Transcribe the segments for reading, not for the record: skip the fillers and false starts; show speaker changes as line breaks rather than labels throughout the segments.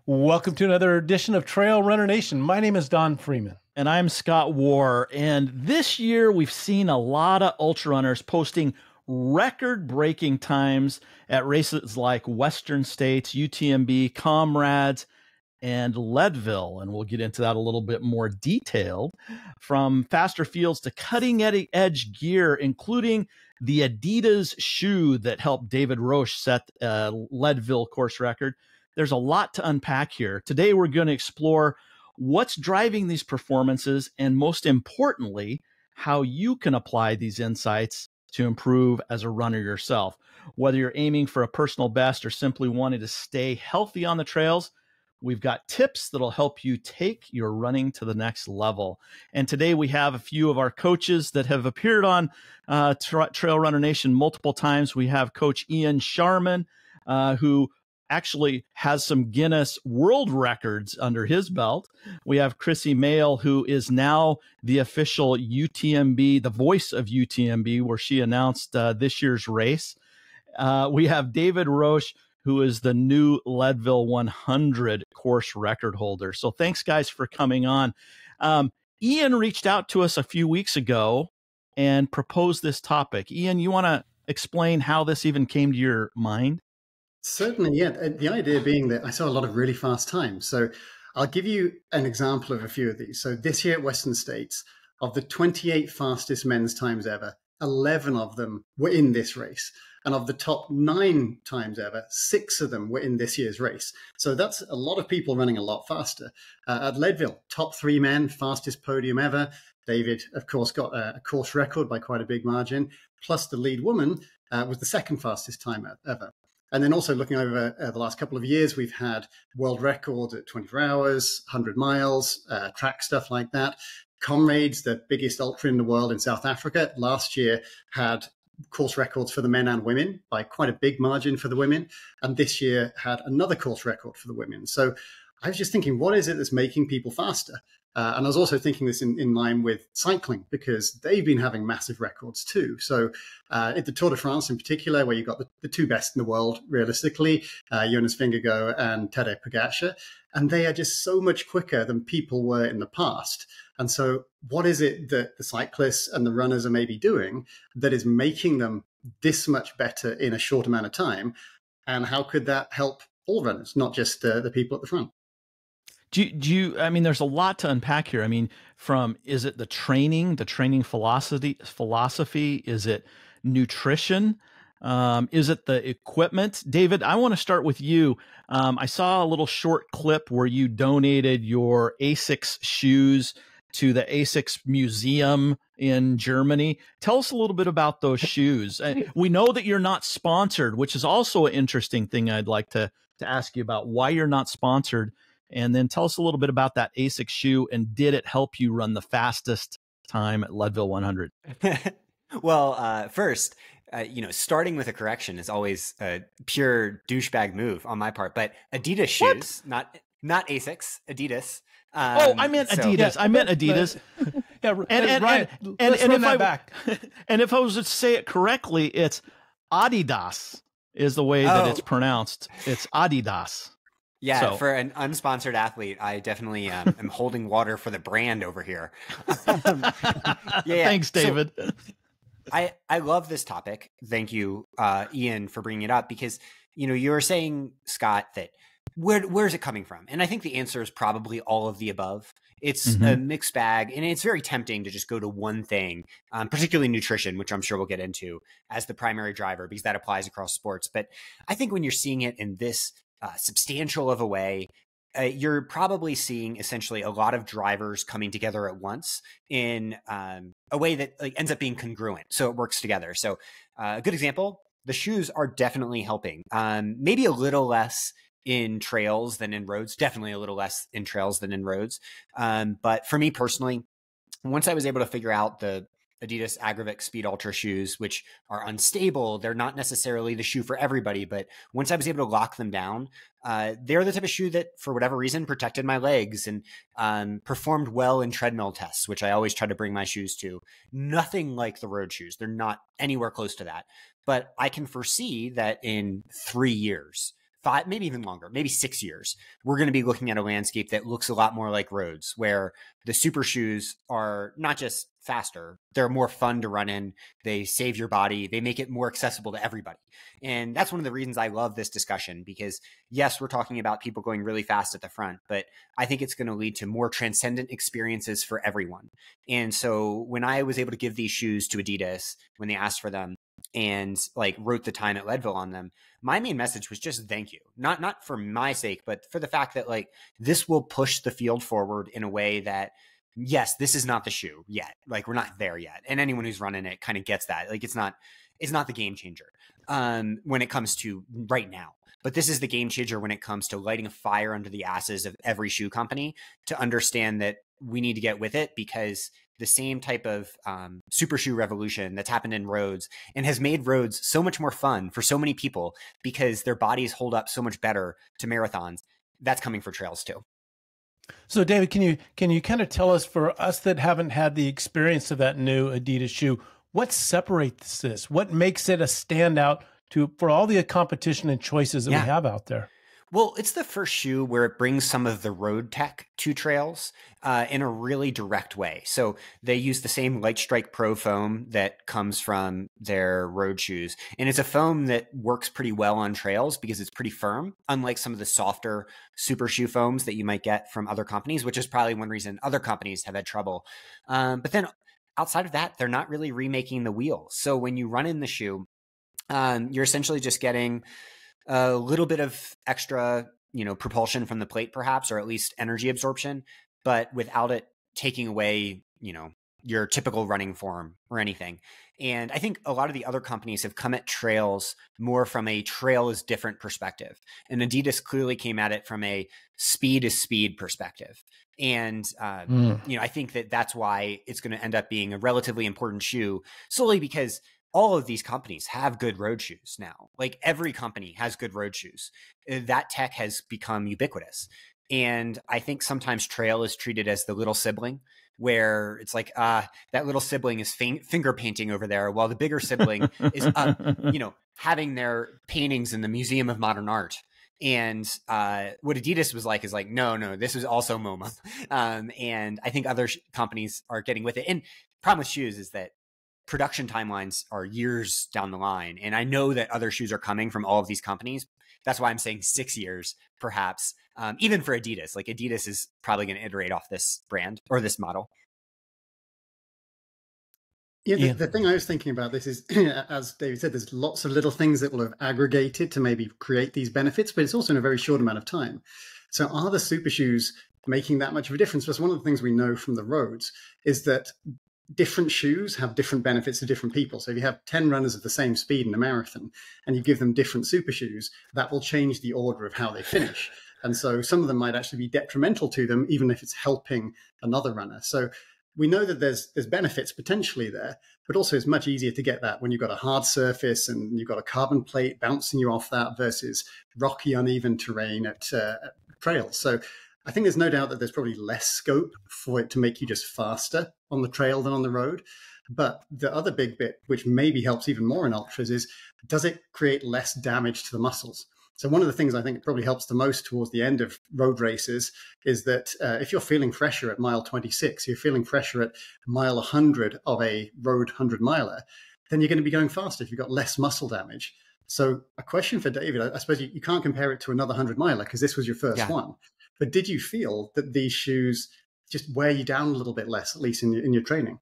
Welcome to another edition of Trail Runner Nation. My name is Don Freeman.
And I'm Scott Warr. And this year we've seen a lot of ultra runners posting record-breaking times at races like Western States, UTMB, Comrades, and Leadville. And we'll get into that a little bit more detailed. From faster fields to cutting-edge gear, including the Adidas shoe that helped David Roche set a Leadville course record. There's a lot to unpack here. Today, we're going to explore what's driving these performances and, most importantly, how you can apply these insights to improve as a runner yourself. Whether you're aiming for a personal best or simply wanting to stay healthy on the trails, we've got tips that'll help you take your running to the next level. And today we have a few of our coaches that have appeared on Trail Runner Nation multiple times. We have Coach Ian Sharman, who actually has some Guinness World Records under his belt. We have Chrissy Mail, who is now the official UTMB, the voice of UTMB, where she announced this year's race. We have David Roche, who is the new Leadville 100 course record holder. So thanks, guys, for coming on. Ian reached out to us a few weeks ago and proposed this topic. Ian, you want to explain how this even came to your mind?
Certainly, yeah. The idea being that I saw a lot of really fast times. So I'll give you an example of a few of these. So this year at Western States, of the 28 fastest men's times ever, 11 of them were in this race. And of the top 9 times ever, 6 of them were in this year's race. So that's a lot of people running a lot faster. At Leadville, top 3 men, fastest podium ever. David, of course, got a course record by quite a big margin. Plus the lead woman was the second fastest time ever. And then also looking over the last couple of years, we've had world records at 24 hours, 100 miles, track stuff like that. Comrades, the biggest ultra in the world in South Africa, last year had course records for the men and women by quite a big margin for the women. And this year had another course record for the women. So I was just thinking, what is it that's making people faster? And I was also thinking this in line with cycling, because they've been having massive records too. So at the Tour de France in particular, where you've got the 2 best in the world, realistically, Jonas Vingegaard and Tadej Pogacar, and they are just so much quicker than people were in the past. And so what is it that the cyclists and the runners are maybe doing that is making them this much better in a short amount of time? And how could that help all runners, not just the people at the front?
I mean, there's a lot to unpack here. I mean, is it the training philosophy? Is it nutrition? Is it the equipment? David, I want to start with you. I saw a little short clip where you donated your ASICS shoes to the ASICS Museum in Germany. Tell us a little bit about those shoes. We know that you're not sponsored, which is also an interesting thing I'd like to ask you about, why you're not sponsored. And then tell us a little bit about that ASICS shoe, and did it help you run the fastest time at Leadville 100?
Well, first, starting with a correction is always a pure douchebag move on my part. But Adidas shoes, not ASICS, Adidas.
I meant Adidas. I meant Adidas. And if I was to say it correctly, it's Adidas is the way that it's pronounced. It's Adidas.
Yeah,
so.
For an unsponsored athlete, I definitely am holding water for the brand over here.
Thanks, David.
So, I love this topic. Thank you, Ian, for bringing it up, because you were saying, Scott, that where's it coming from? And I think the answer is probably all of the above. It's a mixed bag, and it's very tempting to just go to one thing, particularly nutrition, which I'm sure we'll get into, as the primary driver, because that applies across sports. But I think when you're seeing it in this substantial of a way, you're probably seeing essentially a lot of drivers coming together at once in a way that ends up being congruent. So it works together. So a good example, the shoes are definitely helping. Maybe a little less in trails than in roads, definitely a little less in trails than in roads. But for me personally, once I was able to figure out the Adidas Agravic Speed Ultra shoes, which are unstable. They're not necessarily the shoe for everybody, but once I was able to lock them down, they're the type of shoe that, for whatever reason, protected my legs and performed well in treadmill tests, which I always try to bring my shoes to. Nothing like the road shoes. They're not anywhere close to that. But I can foresee that in 3 years, 5, maybe even longer, maybe 6 years, we're going to be looking at a landscape that looks a lot more like roads, where the super shoes are not just faster, they're more fun to run in. They save your body. They make it more accessible to everybody. And that's one of the reasons I love this discussion, because yes, we're talking about people going really fast at the front, but I think it's going to lead to more transcendent experiences for everyone. And so when I was able to give these shoes to Adidas when they asked for them, and like wrote the time at Leadville on them, my main message was just thank you. Not for my sake, but for the fact that like this will push the field forward in a way that, yes, this is not the shoe yet. Like we're not there yet. And anyone who's running it kind of gets that. Like it's not the game changer when it comes to right now. But this is the game changer when it comes to lighting a fire under the asses of every shoe company to understand that we need to get with it, because the same type of super shoe revolution that's happened in roads and has made roads so much more fun for so many people because their bodies hold up so much better to marathons, that's coming for trails too.
So David, can you kind of tell us, for us that haven't had the experience of that new Adidas shoe, what separates this? What makes it a standout for all the competition and choices that we have out there?
Well, it's the first shoe where it brings some of the road tech to trails in a really direct way. So they use the same Light Strike Pro foam that comes from their road shoes. And it's a foam that works pretty well on trails because it's pretty firm, unlike some of the softer super shoe foams that you might get from other companies, which is probably one reason other companies have had trouble. But then outside of that, they're not really remaking the wheel. So when you run in the shoe, you're essentially just getting a little bit of extra, propulsion from the plate perhaps, or at least energy absorption, but without it taking away, your typical running form or anything. And I think a lot of the other companies have come at trails more from a trail is different perspective. And Adidas clearly came at it from a speed is speed perspective. And, I think that that's why it's going to end up being a relatively important shoe, solely because all of these companies have good road shoes now. Like every company has good road shoes. That tech has become ubiquitous. And I think sometimes trail is treated as the little sibling, where it's like, that little sibling is finger painting over there, while the bigger sibling is, having their paintings in the Museum of Modern Art. And what Adidas was like is like, no, this is also MoMA. And I think other companies are getting with it. And problem with shoes is that production timelines are years down the line. And I know that other shoes are coming from all of these companies. That's why I'm saying 6 years, perhaps, even for Adidas. Like Adidas is probably going to iterate off this brand or this model.
Yeah, the thing I was thinking about this is, as David said, there's lots of little things that will have aggregated to maybe create these benefits, but it's also in a very short amount of time. So are the super shoes making that much of a difference? Because one of the things we know from the roads is that different shoes have different benefits to different people. So if you have 10 runners of the same speed in a marathon and you give them different super shoes, that will change the order of how they finish. And so some of them might actually be detrimental to them, even if it's helping another runner. So we know that there's benefits potentially there, but also it's much easier to get that when you've got a hard surface and you've got a carbon plate bouncing you off that versus rocky, uneven terrain at trails. So I think there's no doubt that there's probably less scope for it to make you just faster on the trail than on the road. But the other big bit, which maybe helps even more in ultras, is does it create less damage to the muscles? So one of the things I think probably helps the most towards the end of road races is that if you're feeling fresher at mile 26, you're feeling fresher at mile 100 of a road 100 miler, then you're going to be going faster if you've got less muscle damage. So a question for David, I suppose you can't compare it to another 100 miler because this was your first one. But did you feel that these shoes just wear you down a little bit less, at least in your training?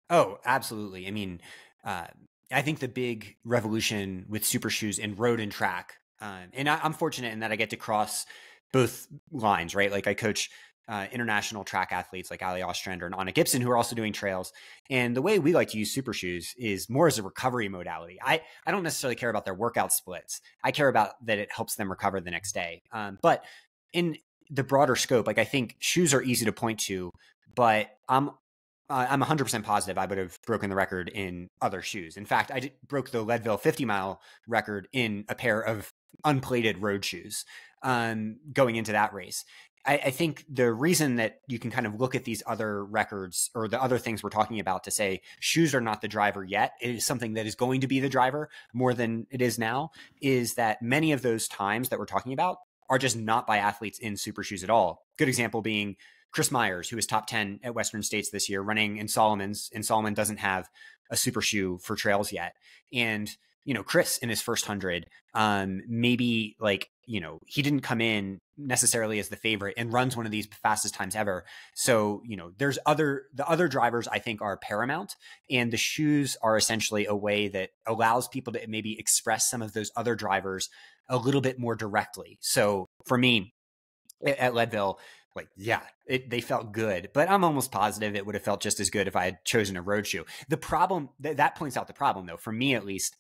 Oh, absolutely. I mean, I think the big revolution with super shoes in road and track, and I'm fortunate in that I get to cross both lines, right? Like I coach international track athletes like Ali Ostrander and Anna Gibson, who are also doing trails. And the way we like to use super shoes is more as a recovery modality. I don't necessarily care about their workout splits. I care about that it helps them recover the next day. But in the broader scope, like I think shoes are easy to point to, but I'm 100% positive I would have broken the record in other shoes. In fact, I broke the Leadville 50-mile record in a pair of unplated road shoes going into that race. I think the reason that you can kind of look at these other records or the other things we're talking about to say shoes are not the driver yet, it is something that is going to be the driver more than it is now, is that many of those times that we're talking about are just not by athletes in super shoes at all. Good example being Chris Myers, who is top 10 at Western States this year, running in Solomon's, and Solomon doesn't have a super shoe for trails yet. And, Chris in his first 100, maybe he didn't come in necessarily as the favorite and runs one of these fastest times ever. So, the other drivers I think are paramount, and the shoes are essentially a way that allows people to maybe express some of those other drivers a little bit more directly. So for me at Leadville, they felt good, but I'm almost positive it would have felt just as good if I had chosen a road shoe. The problem that points out the problem though, for me at least,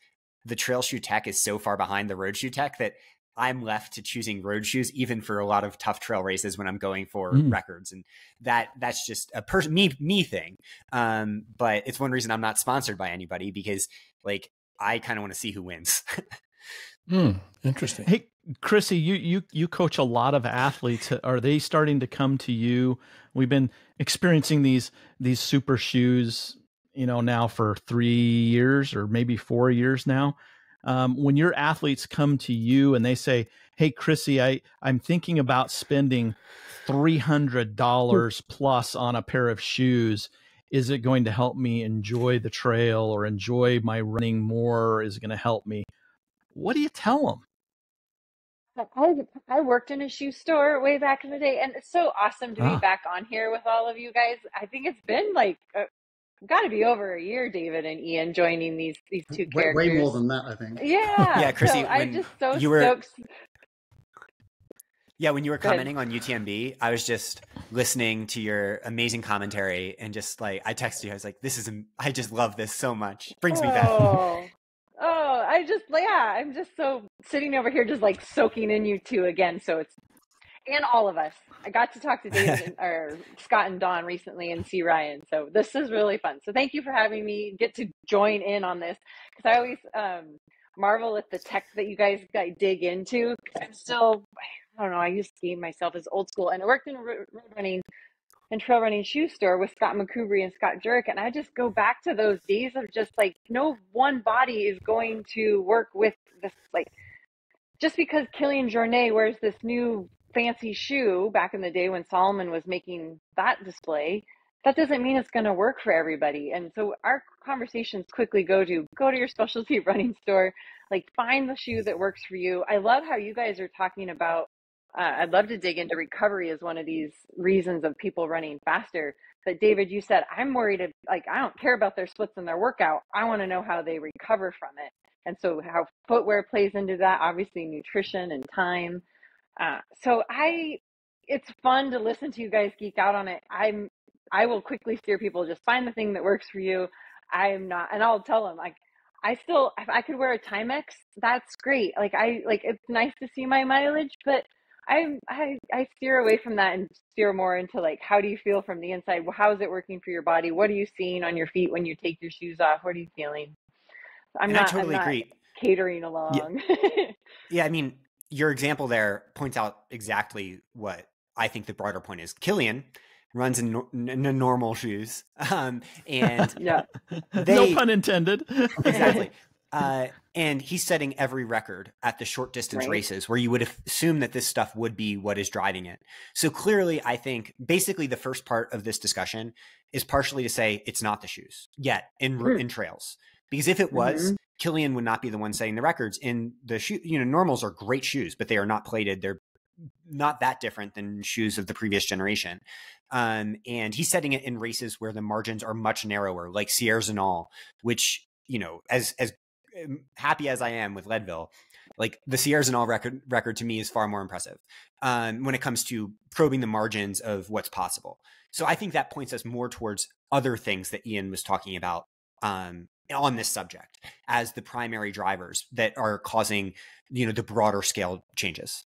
the trail shoe tech is so far behind the road shoe tech that I'm left to choosing road shoes, even for a lot of tough trail races when I'm going for records. And that's just a me thing. But it's one reason I'm not sponsored by anybody, because I kind of want to see who wins.
Interesting.
Hey, Chrissy, you coach a lot of athletes. Are they starting to come to you? We've been experiencing these super shoes, now for 3 years or maybe 4 years now. When your athletes come to you and they say, "Hey, Chrissy, I'm thinking about spending $300 plus on a pair of shoes. Is it going to help me enjoy the trail or enjoy my running more? Is it going to help me?" What do you tell them?
I worked in a shoe store way back in the day, and it's so awesome to be back on here with all of you guys. I think it's been got to be over a year, David and Ian joining these two characters.
Way more than that, I think.
Yeah,
Chrissy,
so I'm just so stoked.
Yeah, when you were commenting on UTMB, I was just listening to your amazing commentary and just I texted you. I was like, I just love this so much. Brings me back.
I'm just so sitting over here just soaking in you two again. So and all of us. I got to talk to David or Scott and Dawn recently and see Ryan. So this is really fun. So thank you for having me get to join in on this, because I always marvel at the tech that you guys dig into. I'm still, I don't know, I used to see myself as old school, and I worked in a road running and trail running shoe store with Scott McCoubry and Scott Jurek. And I just go back to those days of just no one body is going to work with this. Just because Kilian Jornet wears this new fancy shoe back in the day when Solomon was making that display, that doesn't mean it's going to work for everybody. And so our conversations quickly go to your specialty running store, find the shoe that works for you. I love how you guys are talking about, I'd love to dig into recovery as one of these reasons of people running faster. But David, you said, I'm worried I don't care about their splits in their workout. I want to know how they recover from it. And so how footwear plays into that, obviously nutrition and time. It's fun to listen to you guys geek out on it. I will quickly steer people, just find the thing that works for you. And I'll tell them, if I could wear a Timex, that's great. It's nice to see my mileage, but I steer away from that and steer more into how do you feel from the inside? How is it working for your body? What are you seeing on your feet when you take your shoes off? What are you feeling?
I totally agree.
Catering along.
Yeah, I mean, your example there points out exactly what I think the broader point is. Kilian runs in normal shoes, and
yeah,
no pun intended.
Exactly. And he's setting every record at the short distance races where you would assume that this stuff would be what is driving it. So clearly, I think basically the first part of this discussion is partially to say it's not the shoes yet in trails. Because if it was, Kilian would not be the one setting the records. In the shoe, normals are great shoes, but they are not plated. They're not that different than shoes of the previous generation. And he's setting it in races where the margins are much narrower, like Sierres and all, which, as happy as I am with Leadville, the Sierres and all record to me is far more impressive when it comes to probing the margins of what's possible. So I think that points us more towards other things that Ian was talking about on this subject as the primary drivers that are causing, the broader scale changes.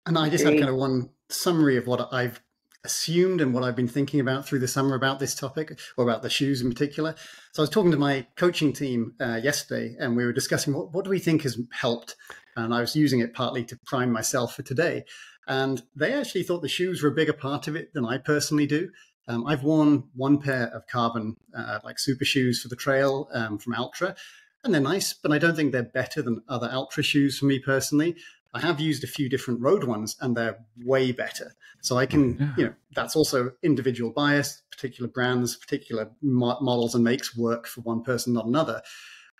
And I just had kind of one summary of what I've assumed and what I've been thinking about through the summer about this topic, or about the shoes in particular. So I was talking to my coaching team yesterday, and we were discussing what do we think has helped. And I was using it partly to prime myself for today. And they actually thought the shoes were a bigger part of it than I personally do. I've worn one pair of carbon, like super shoes for the trail from Altra, and they're nice, but I don't think they're better than other Altra shoes for me personally. I have used a few different road ones, and they're way better. So I can, that's also individual bias. Particular brands, particular models and makes work for one person, not another.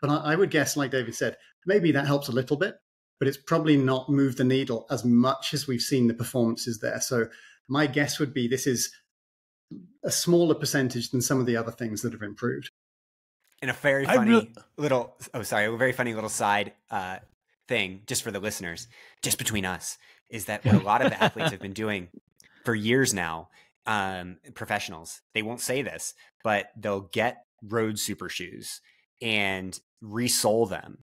But I would guess, like David said, maybe that helps a little bit, but it's probably not moved the needle as much as we've seen the performances there. So my guess would be this is a smaller percentage than some of the other things that have improved.
And a very funny a very funny little side thing, just for the listeners, just between us, is that what a lot of the athletes have been doing for years now, professionals, they won't say this, but they'll get road super shoes and resole them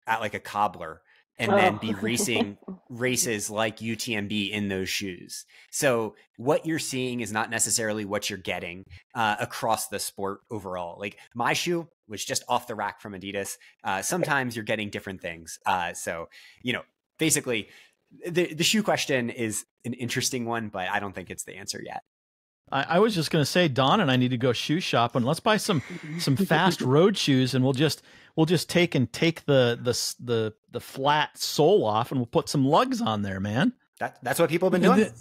at like a cobbler and then be racing races like UTMB in those shoes. So what you're seeing is not necessarily what you're getting across the sport overall. Like my shoe was just off the rack from Adidas. Sometimes you're getting different things. So, basically the shoe question is an interesting one, but I don't think it's the answer yet.
I was just going to say, Don and I need to go shoe shopping. Let's buy some fast road shoes, and we'll just take the flat sole off, and we'll put some lugs on there, man.
That's what people have been doing.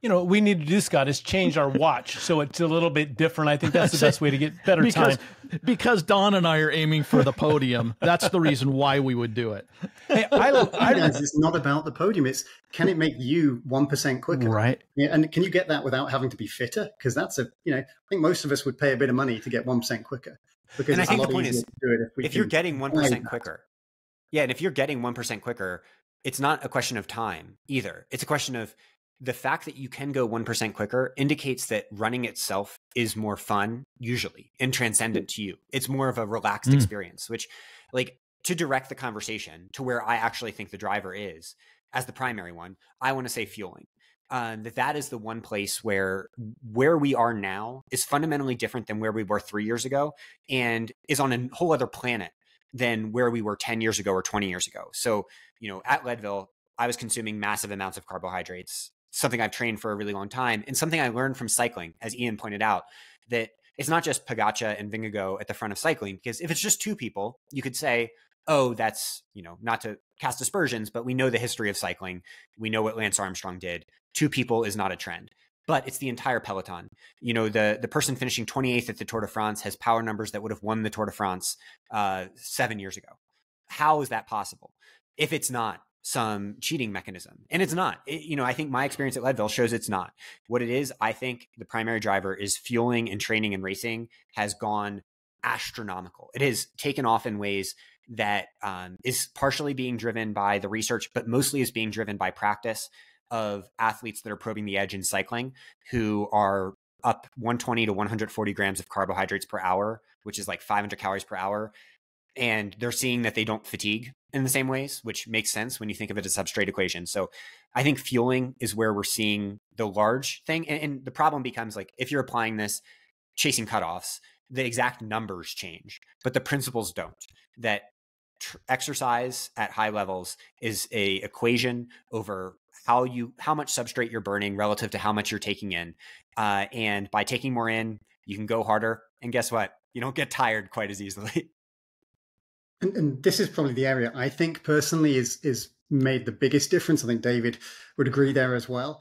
What we need to do, Scott, is change our watch so it's a little bit different. I think that's the best way to get better time.
Because Don and I are aiming for the podium. That's the reason why we would do it.
Hey, it's not about the podium. It's, can it make you 1% quicker?
Right.
Yeah, and can you get that without having to be fitter? Because that's I think most of us would pay a bit of money to get 1% quicker. Because
and I think the point is,
to do it
if you're getting 1% quicker, and if you're getting 1% quicker, it's not a question of time either. It's a question of the fact that you can go 1% quicker indicates that running itself is more fun usually and transcendent to you. It's more of a relaxed experience, which, like, to direct the conversation to where I actually think the driver is as the primary one, I want to say fueling. That is the one place where we are now is fundamentally different than where we were 3 years ago and is on a whole other planet than where we were 10 years ago or 20 years ago. So, at Leadville, I was consuming massive amounts of carbohydrates, something I've trained for a really long time, and something I learned from cycling, as Ian pointed out, that it's not just Pogačar and Vingegaard at the front of cycling, because if it's just two people, you could say, oh, that's, not to cast aspersions, but we know the history of cycling. We know what Lance Armstrong did. Two people is not a trend, but it's the entire peloton. The person finishing 28th at the Tour de France has power numbers that would have won the Tour de France 7 years ago. How is that possible if it's not some cheating mechanism? And it's not. I think my experience at Leadville shows it's not. What it is, I think the primary driver is fueling, and training and racing has gone astronomical. It has taken off in ways that is partially being driven by the research, but mostly is being driven by practice of athletes that are probing the edge in cycling, who are up 120 to 140 grams of carbohydrates per hour, which is like 500 calories per hour. And they're seeing that they don't fatigue in the same ways, which makes sense when you think of it as a substrate equation. So I think fueling is where we're seeing the large thing. And the problem becomes, like, if you're applying this chasing cutoffs, the exact numbers change, but the principles don't. That exercise at high levels is a equation over how much substrate you're burning relative to how much you're taking in. And by taking more in, you can go harder. And guess what? You don't get tired quite as easily.
And this is probably the area I think personally is made the biggest difference. I think David would agree there as well.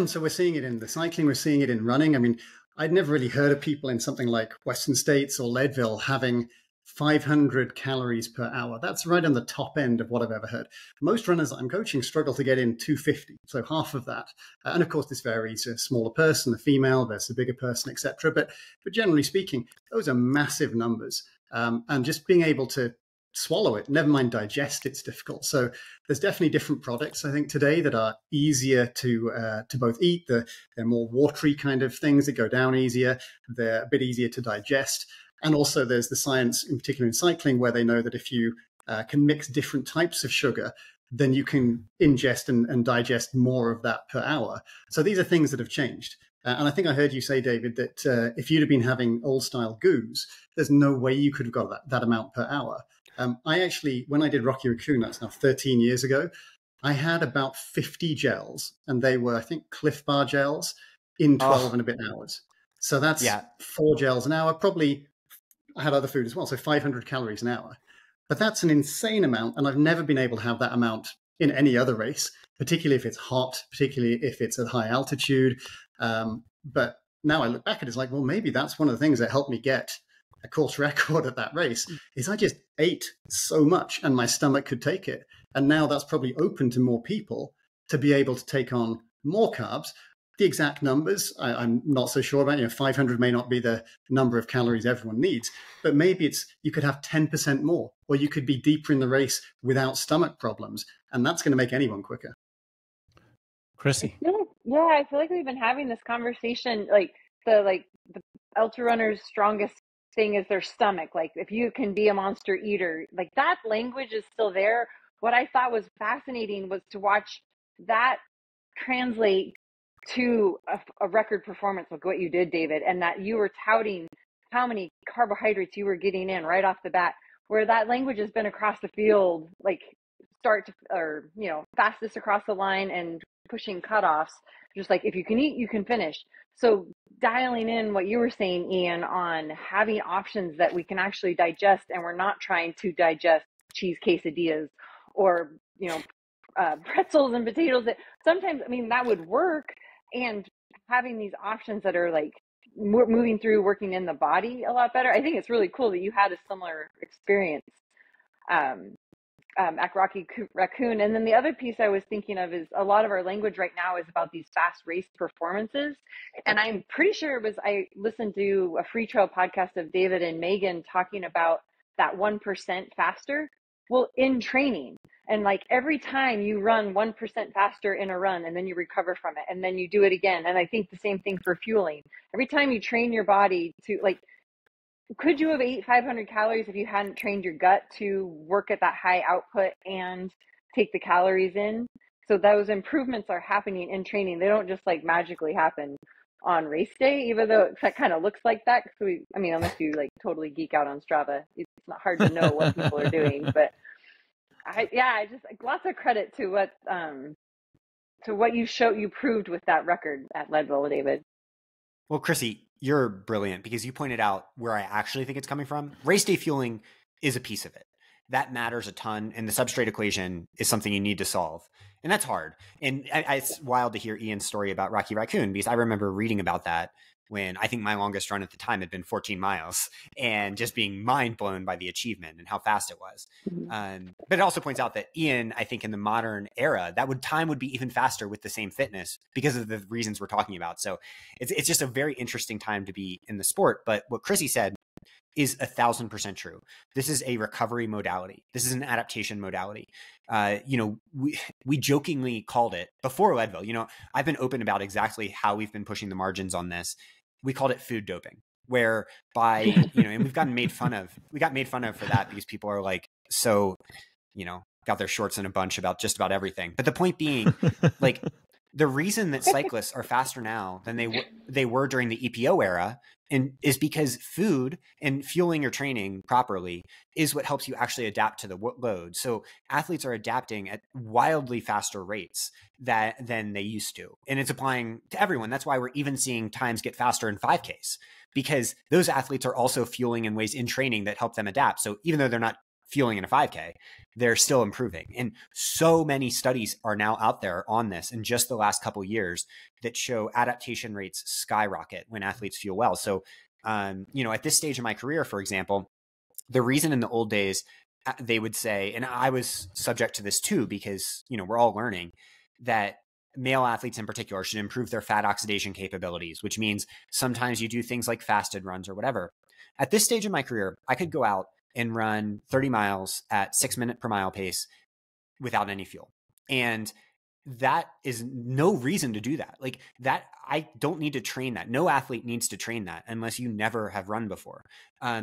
So we're seeing it in the cycling, we're seeing it in running. I mean, I'd never really heard of people in something like Western States or Leadville having 500 calories per hour. That's right on the top end of what I've ever heard. Most runners I'm coaching struggle to get in 250, so half of that. And of course, this varies: a smaller person, a female versus a bigger person, etc. But generally speaking, those are massive numbers. And just being able to swallow it, never mind digest, it's difficult. So there's definitely different products, I think, today that are easier to both eat. They're more watery kind of things that go down easier. They're a bit easier to digest. And also there's the science, in particular in cycling, where they know that if you can mix different types of sugar, then you can ingest and digest more of that per hour. So these are things that have changed. And I think I heard you say, David, that if you'd have been having old style goos, there's no way you could have got that amount per hour. I actually, when I did Rocky Raccoon, that's now 13 years ago, I had about 50 gels, and they were, I think, Cliff Bar gels in 12 and a bit hours. So that's 4 gels an hour. Probably I had other food as well, so 500 calories an hour. But that's an insane amount, and I've never been able to have that amount in any other race, particularly if it's hot, particularly if it's at high altitude. But now I look back at it, it's like, well, maybe that's one of the things that helped me get a course record at that race, is I just ate so much and my stomach could take it. And now that's probably open to more people to be able to take on more carbs. The exact numbers, I'm not so sure about. 500 may not be the number of calories everyone needs, but maybe you could have 10% more, or you could be deeper in the race without stomach problems, and that's going to make anyone quicker.
Chrissy.
Yeah, I feel like we've been having this conversation, like the ultra runner's strongest thing is their stomach. Like, if you can be a monster eater, like, that language is still there. What I thought was fascinating was to watch that translate to a record performance like what you did, David, and that you were touting how many carbohydrates you were getting in right off the bat, where that language has been across the field, like fastest across the line and pushing cutoffs, just like, if you can eat, you can finish. So dialing in what you were saying, Ian, on having options that we can actually digest, and we're not trying to digest cheese quesadillas or pretzels and potatoes. That sometimes, that would work, and having these options that are like moving through, working in the body a lot better. I think it's really cool that you had a similar experience at Rocky Raccoon. And then the other piece I was thinking of is a lot of our language right now is about these fast race performances. And I'm pretty sure I listened to a Free Trail podcast of David and Megan talking about that 1% faster. Well, in training, and like every time you run 1% faster in a run, and then you recover from it, and then you do it again. And I think the same thing for fueling. Every time you train your body to, like, could you have ate 500 calories if you hadn't trained your gut to work at that high output and take the calories in? So those improvements are happening in training. They don't just like magically happen on race day, even though it kind of looks like that. Unless you like totally geek out on Strava, it's not hard to know what people are doing. But I just lots of credit to what you proved with that record at Leadville, David.
Well, Chrissy, you're brilliant, because you pointed out where I actually think it's coming from. Race day fueling is a piece of it. That matters a ton, and the substrate equation is something you need to solve. And that's hard. And it's wild to hear Ian's story about Rocky Raccoon, because I remember reading about that when I think my longest run at the time had been 14 miles, and just being mind blown by the achievement and how fast it was. But it also points out that Ian, I think in the modern era, time would be even faster with the same fitness because of the reasons we're talking about. So it's just a very interesting time to be in the sport. But what Chrissy said is 1,000% true. This is a recovery modality. This is an adaptation modality. We jokingly called it before Leadville. I've been open about exactly how we've been pushing the margins on this. We called it food doping, whereby, and we got made fun of for that, because people are like, got their shorts in a bunch about just about everything. But the point being, like, the reason that cyclists are faster now than they were during the EPO era is because food and fueling your training properly is what helps you actually adapt to the load. So athletes are adapting at wildly faster rates than they used to. And it's applying to everyone. That's why we're even seeing times get faster in 5Ks, because those athletes are also fueling in ways in training that help them adapt. So even though they're not fueling in a 5K, they're still improving. And so many studies are now out there on this in just the last couple of years that show adaptation rates skyrocket when athletes fuel well. So, at this stage of my career, for example, the reason in the old days they would say, and I was subject to this too, because, we're all learning, that male athletes in particular should improve their fat oxidation capabilities, which means sometimes you do things like fasted runs or whatever. At this stage of my career, I could go out and run 30 miles at 6 minute per mile pace without any fuel. And that is no reason to do that. Like that, I don't need to train that. No athlete needs to train that unless you never have run before,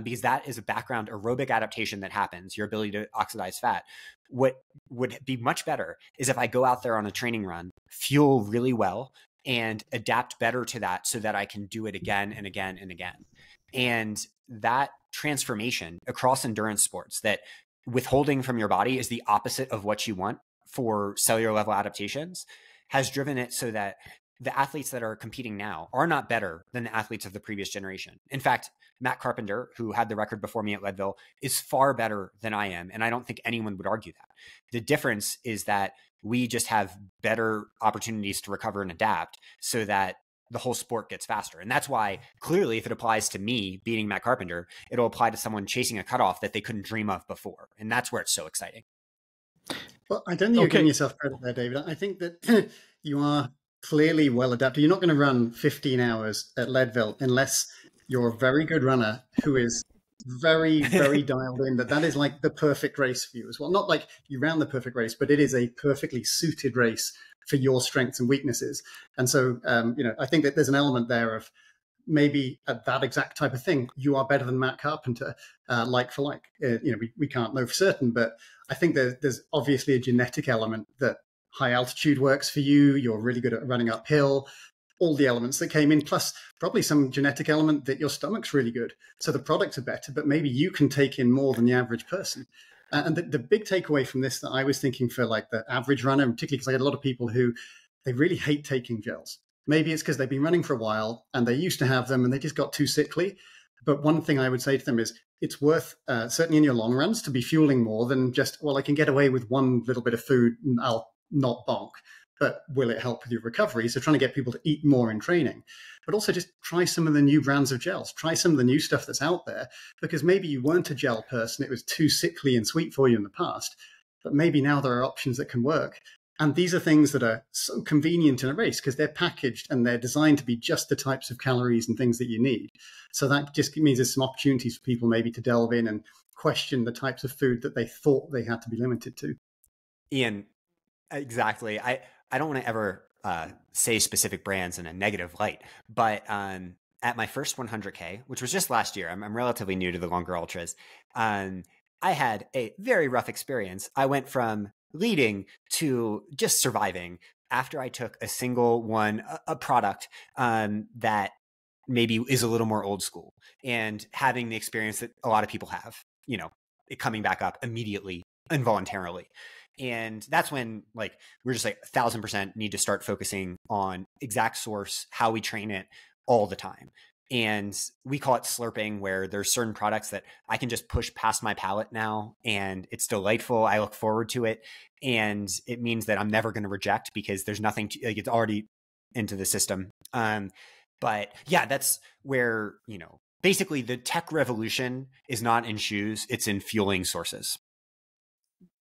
because that is a background aerobic adaptation that happens, your ability to oxidize fat. What would be much better is if I go out there on a training run, fuel really well, and adapt better to that so that I can do it again and again and again. And that transformation across endurance sports, that withholding from your body is the opposite of what you want for cellular level adaptations has driven it so that the athletes that are competing now are not better than the athletes of the previous generation. In fact, Matt Carpenter, who had the record before me at Leadville, is far better than I am. And I don't think anyone would argue that. The difference is that we just have better opportunities to recover and adapt so that the whole sport gets faster. And that's why clearly, if it applies to me beating Matt Carpenter, it'll apply to someone chasing a cutoff that they couldn't dream of before. And that's where it's so exciting.
Well, I don't think you're giving yourself credit there, David. I think that you are clearly well adapted. You're not going to run 15 hours at Leadville unless you're a very good runner who is very, very dialed in. That is like the perfect race for you as well. Not like you ran the perfect race, but it is a perfectly suited race for your strengths and weaknesses. And so, I think that there's an element there of maybe at that exact type of thing, you are better than Matt Carpenter, like for like. We can't know for certain, but I think there's obviously a genetic element that high altitude works for you. You're really good at running uphill. All the elements that came in, plus probably some genetic element that your stomach's really good. So the products are better, but maybe you can take in more than the average person. And the big takeaway from this that I was thinking for like the average runner, and particularly because I get a lot of people who they really hate taking gels. Maybe it's because they've been running for a while and they used to have them and they just got too sickly. But one thing I would say to them is it's worth, certainly in your long runs, to be fueling more than just, well, I can get away with one little bit of food and I'll not bonk. But will it help with your recovery? So trying to get people to eat more in training, but also just try some of the new brands of gels, try some of the new stuff that's out there, because maybe you weren't a gel person. It was too sickly and sweet for you in the past, but maybe now there are options that can work. And these are things that are so convenient in a race because they're packaged and they're designed to be just the types of calories and things that you need. So that just means there's some opportunities for people maybe to delve in and question the types of food that they thought they had to be limited to.
Ian, exactly. I don't want to ever say specific brands in a negative light, but at my first 100K, which was just last year, I'm relatively new to the longer ultras, I had a very rough experience. I went from leading to just surviving after I took a single one, a product that maybe is a little more old school, and having the experience that a lot of people have, it coming back up immediately, involuntarily. And that's when we're just 1,000% need to start focusing on exact source, how we train it all the time. And we call it slurping, where there's certain products that I can just push past my palate now and it's delightful. I look forward to it. And it means that I'm never going to reject because there's nothing it's already into the system. But yeah, that's where, basically the tech revolution is not in shoes, it's in fueling sources.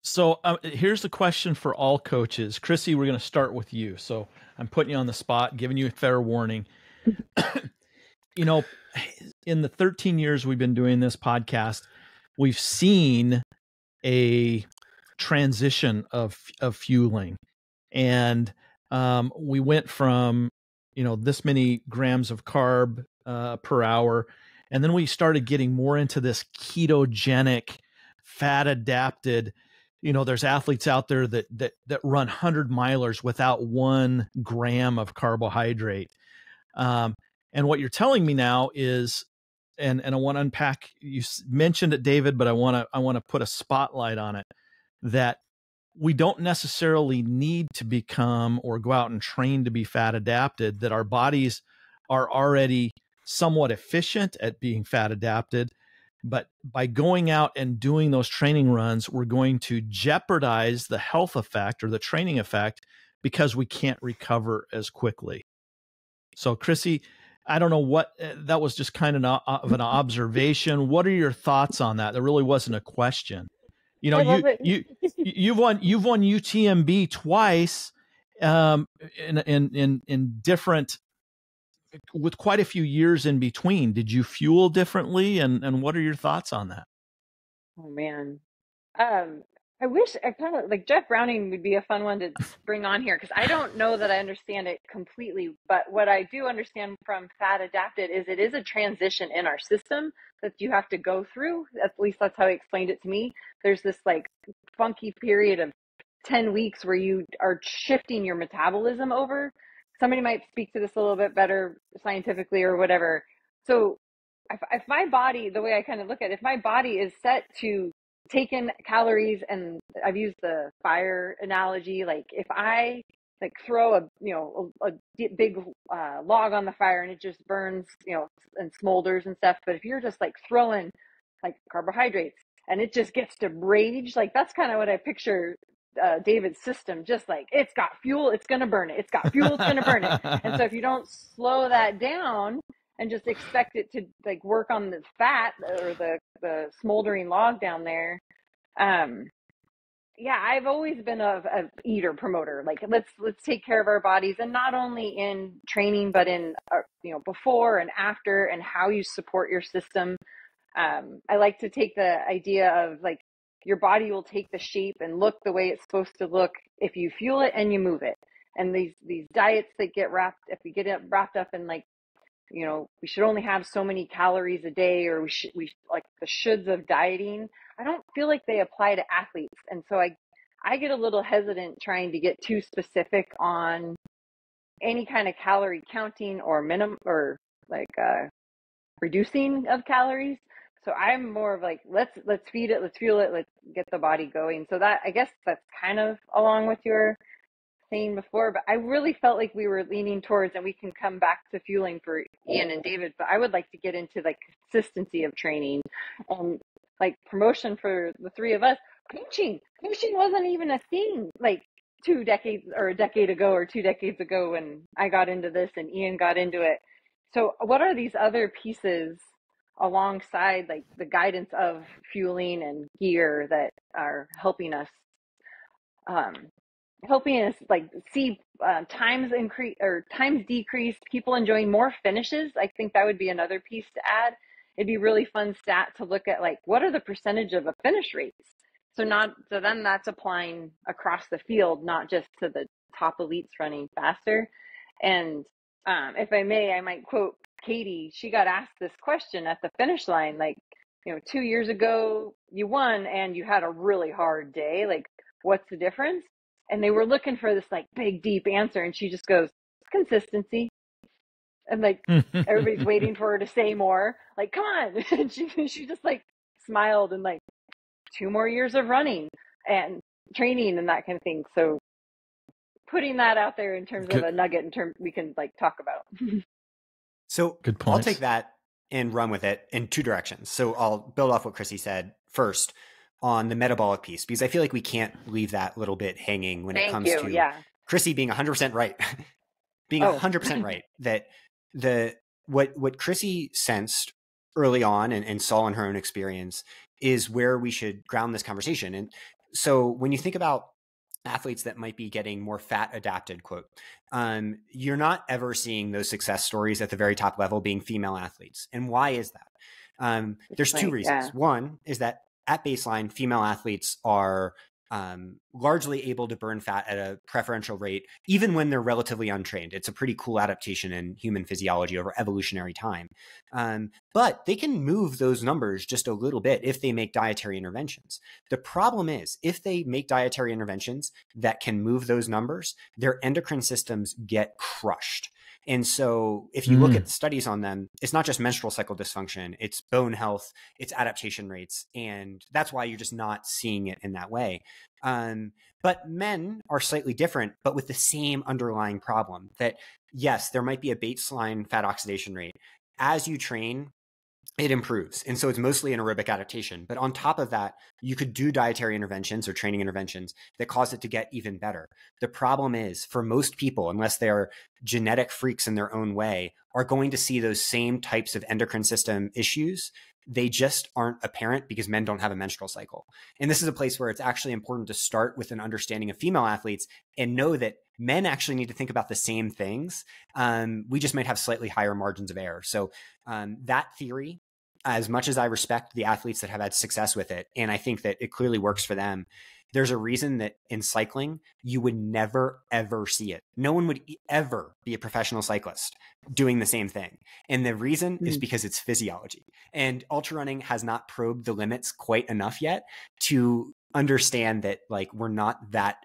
So here's the question for all coaches. Chrissy, we're going to start with you. So I'm putting you on the spot, giving you a fair warning. In the 13 years we've been doing this podcast, we've seen a transition of fueling. And we went from, this many grams of carb per hour. And then we started getting more into this ketogenic, fat adapted. There's athletes out there that run 100-milers without 1 gram of carbohydrate. And what you're telling me now is, and I want to unpack, you mentioned it, David, but I want to put a spotlight on it, that we don't necessarily need to become or go out and train to be fat adapted, that our bodies are already somewhat efficient at being fat adapted. But by going out and doing those training runs, we're going to jeopardize the health effect or the training effect because we can't recover as quickly. So, Chrissy, I don't know what that was, just kind of an observation. What are your thoughts on that? There really wasn't a question. You've won UTMB twice, in different, with quite a few years in between. Did you fuel differently, and what are your thoughts on that?
Oh man, I wish I kind of like Jeff Browning would be a fun one to bring on here, because I don't know that I understand it completely, but what I do understand from fat adapted is it is a transition in our system that you have to go through. At least that's how he explained it to me. There's this funky period of 10 weeks where you are shifting your metabolism over. Somebody might speak to this a little bit better scientifically or whatever. So if my body, the way I kind of look at it, if my body is set to taken calories, and I've used the fire analogy. Like if I like throw a big log on the fire and it just burns, and smolders and stuff. But if you're just like throwing like carbohydrates and it just gets to rage, like that's kind of what I picture David's system, just like it's got fuel, it's going to burn it. It's got fuel, it's going to burn it. And so if you don't slow that down and just expect it to like work on the fat or the smoldering log down there, yeah, I've always been a eater promoter. Like let's take care of our bodies, and not only in training, but in before and after, and how you support your system. I like to take the idea of like your body will take the shape and look the way it's supposed to look if you fuel it and you move it. And these diets that get if we get wrapped up in like, we should only have so many calories a day, or we like the shoulds of dieting. I don't feel like they apply to athletes. And so I get a little hesitant trying to get too specific on any kind of calorie counting or minimum or like reducing of calories. So I'm more of like, let's feed it, let's fuel it, let's get the body going. So that, I guess that's kind of along with your saying before, but I really felt like we were leaning towards, and we can come back to fueling for Ian and David, but I would like to get into like consistency of training and like promotion for the three of us. Coaching wasn't even a thing like 2 decades or a decade ago or 2 decades ago when I got into this and Ian got into it. So what are these other pieces alongside like the guidance of fueling and gear that are helping us like see times increase or times decrease, people enjoying more finishes? I think that would be another piece to add. It'd be really fun stat to look at, like what are the percentage of a finish rates? So then that's applying across the field, not just to the top elites running faster. And if I may, I might quote Katie. She got asked this question at the finish line, like, 2 years ago you won and you had a really hard day. Like, what's the difference? And they were looking for this like big, deep answer. And she just goes, consistency. And like, everybody's waiting for her to say more, like, come on. And she just like smiled and like 2 more years of running and training and that kind of thing. So putting that out there in terms of a nugget we can like talk about.
So
good point.
I'll take that and run with it in 2 directions. So I'll build off what Chrissy said first on the metabolic piece, because I feel like we can't leave that little bit hanging when it comes to Chrissy being 100% right, being 100% right, that what Chrissy sensed early on and saw in her own experience is where we should ground this conversation. And so when you think about athletes that might be getting more fat adapted, quote, you're not ever seeing those success stories at the very top level being female athletes. And why is that? There's 2 reasons. Yeah. One is that at baseline, female athletes are largely able to burn fat at a preferential rate, even when they're relatively untrained. It's a pretty cool adaptation in human physiology over evolutionary time. But they can move those numbers just a little bit if they make dietary interventions. The problem is, if they make dietary interventions that can move those numbers, their endocrine systems get crushed. And so if you look at the studies on them, it's not just menstrual cycle dysfunction, it's bone health, it's adaptation rates. And that's why you're just not seeing it in that way. But men are slightly different, but with the same underlying problem that, yes, there might be a baseline fat oxidation rate. As you train, it improves. And so it's mostly an aerobic adaptation. But on top of that, you could do dietary interventions or training interventions that cause it to get even better. The problem is, for most people, unless they are genetic freaks in their own way, are going to see those same types of endocrine system issues. They just aren't apparent because men don't have a menstrual cycle. And this is a place where it's actually important to start with an understanding of female athletes and know that men actually need to think about the same things. We just might have slightly higher margins of error. So that theory, as much as I respect the athletes that have had success with it, and I think that it clearly works for them, there's a reason that in cycling, you would never, ever see it. No one would ever be a professional cyclist doing the same thing. And the reason is because it's physiology. And ultra running has not probed the limits quite enough yet to understand that, like, we're not that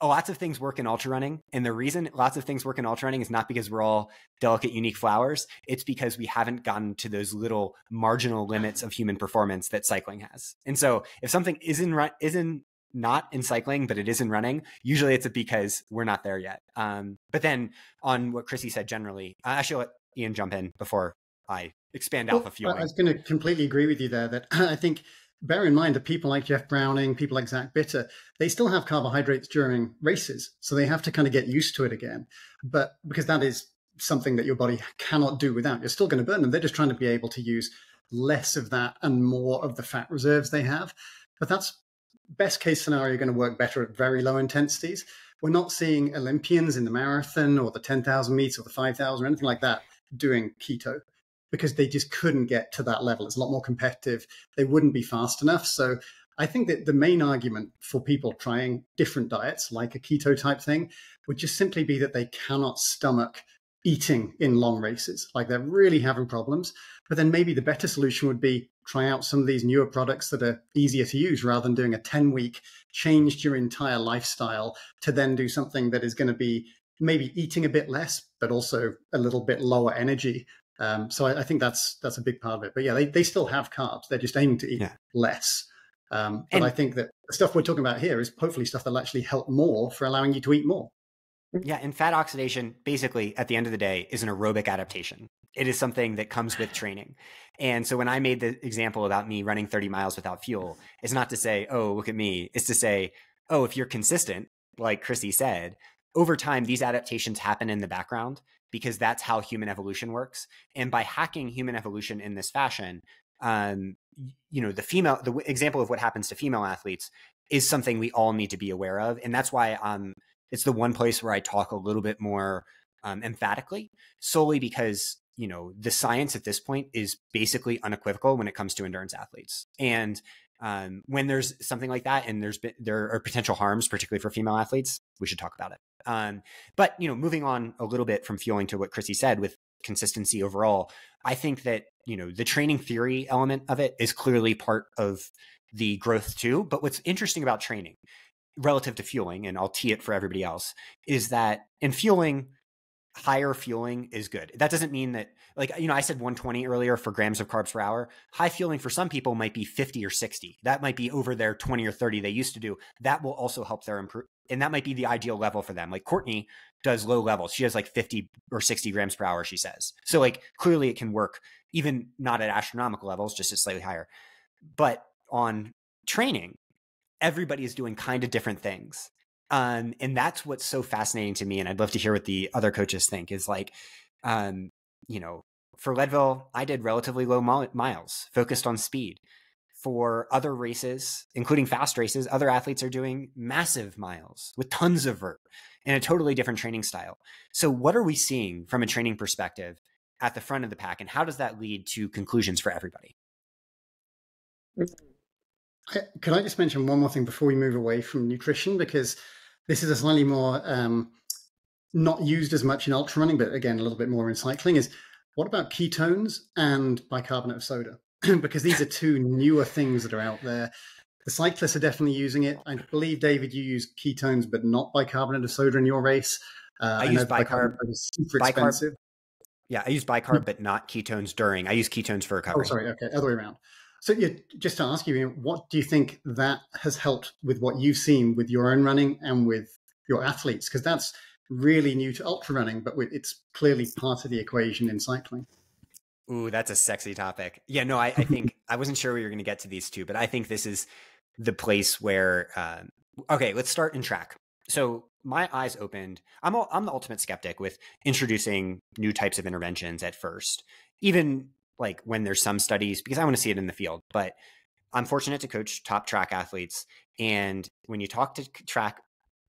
lots of things work in ultra running. And the reason lots of things work in ultra running is not because we're all delicate, unique flowers. It's because we haven't gotten to those little marginal limits of human performance that cycling has. And so if something isn't not in cycling, but it is in running, usually it's because we're not there yet. But then on what Chrissy said generally, I should let Ian jump in before I expand alpha fueling.
I was going to completely agree with you there that I think, bear in mind that people like Jeff Browning, people like Zach Bitter, they still have carbohydrates during races. So they have to kind of get used to it again. But because that is something that your body cannot do without, you're still going to burn them. They're just trying to be able to use less of that and more of the fat reserves they have. But that's best case scenario, going to work better at very low intensities. We're not seeing Olympians in the marathon or the 10,000 meters or the 5,000 or anything like that doing keto, because they just couldn't get to that level. It's a lot more competitive. They wouldn't be fast enough. So I think that the main argument for people trying different diets, like a keto type thing, would just simply be that they cannot stomach eating in long races. Like they're really having problems. But then maybe the better solution would be try out some of these newer products that are easier to use rather than doing a 10-week change your entire lifestyle to then do something that is going to be maybe eating a bit less, but also a little bit lower energy. So I think that's a big part of it. But yeah, they still have carbs. They're just aiming to eat less. But I think that the stuff we're talking about here is hopefully stuff that'll actually help more for allowing you to eat more.
Yeah, and fat oxidation, basically, at the end of the day, is an aerobic adaptation. It is something that comes with training. And so when I made the example about me running 30 miles without fuel, it's not to say, oh, look at me. It's to say, oh, if you're consistent, like Chrissy said, over time, these adaptations happen in the background because that's how human evolution works. And by hacking human evolution in this fashion, the example of what happens to female athletes is something we all need to be aware of. And that's why it's the one place where I talk a little bit more emphatically, solely because, the science at this point is basically unequivocal when it comes to endurance athletes. And when there's something like that and there are potential harms, particularly for female athletes, we should talk about it. But moving on a little bit from fueling to what Chrissy said with consistency overall, I think that, the training theory element of it is clearly part of the growth too. But what's interesting about training relative to fueling, and I'll tee it for everybody else, is that in fueling, higher fueling is good. That doesn't mean that, I said 120 earlier for grams of carbs per hour. High fueling for some people might be 50 or 60. That might be over their 20 or 30 they used to do. That will also help their improve. And that might be the ideal level for them. Like Courtney does low levels. She has 50 or 60 grams per hour, she says. So clearly it can work, even not at astronomical levels, just at slightly higher. But on training, everybody is doing kind of different things. And that's what's so fascinating to me. And I'd love to hear what the other coaches think is for Leadville, I did relatively low miles, focused on speed. For other races, including fast races, other athletes are doing massive miles with tons of vert and a totally different training style. So what are we seeing from a training perspective at the front of the pack? And how does that lead to conclusions for everybody?
Can I just mention one more thing before we move away from nutrition? Because this is a slightly more not used as much in ultra running, but again, a little bit more in cycling, is what about ketones and bicarbonate of soda? Because these are two newer things that are out there. The cyclists are definitely using it. I believe, David, you use ketones, but not bicarbonate of soda in your race.
I use bicarb.
Is super expensive.
Yeah, I use bicarb, but not ketones during. I use ketones for recovery.
Oh, sorry. Okay, other way around. So yeah, just to ask you, what do you think that has helped with what you've seen with your own running and with your athletes? Because that's really new to ultra running, but it's clearly part of the equation in cycling.
Ooh, that's a sexy topic. Yeah, no, I think I wasn't sure we were going to get to these two, but I think this is the place where, okay, let's start in track. So my eyes opened. I'm the ultimate skeptic with introducing new types of interventions at first, even when there's some studies, because I want to see it in the field. But I'm fortunate to coach top track athletes. And when you talk to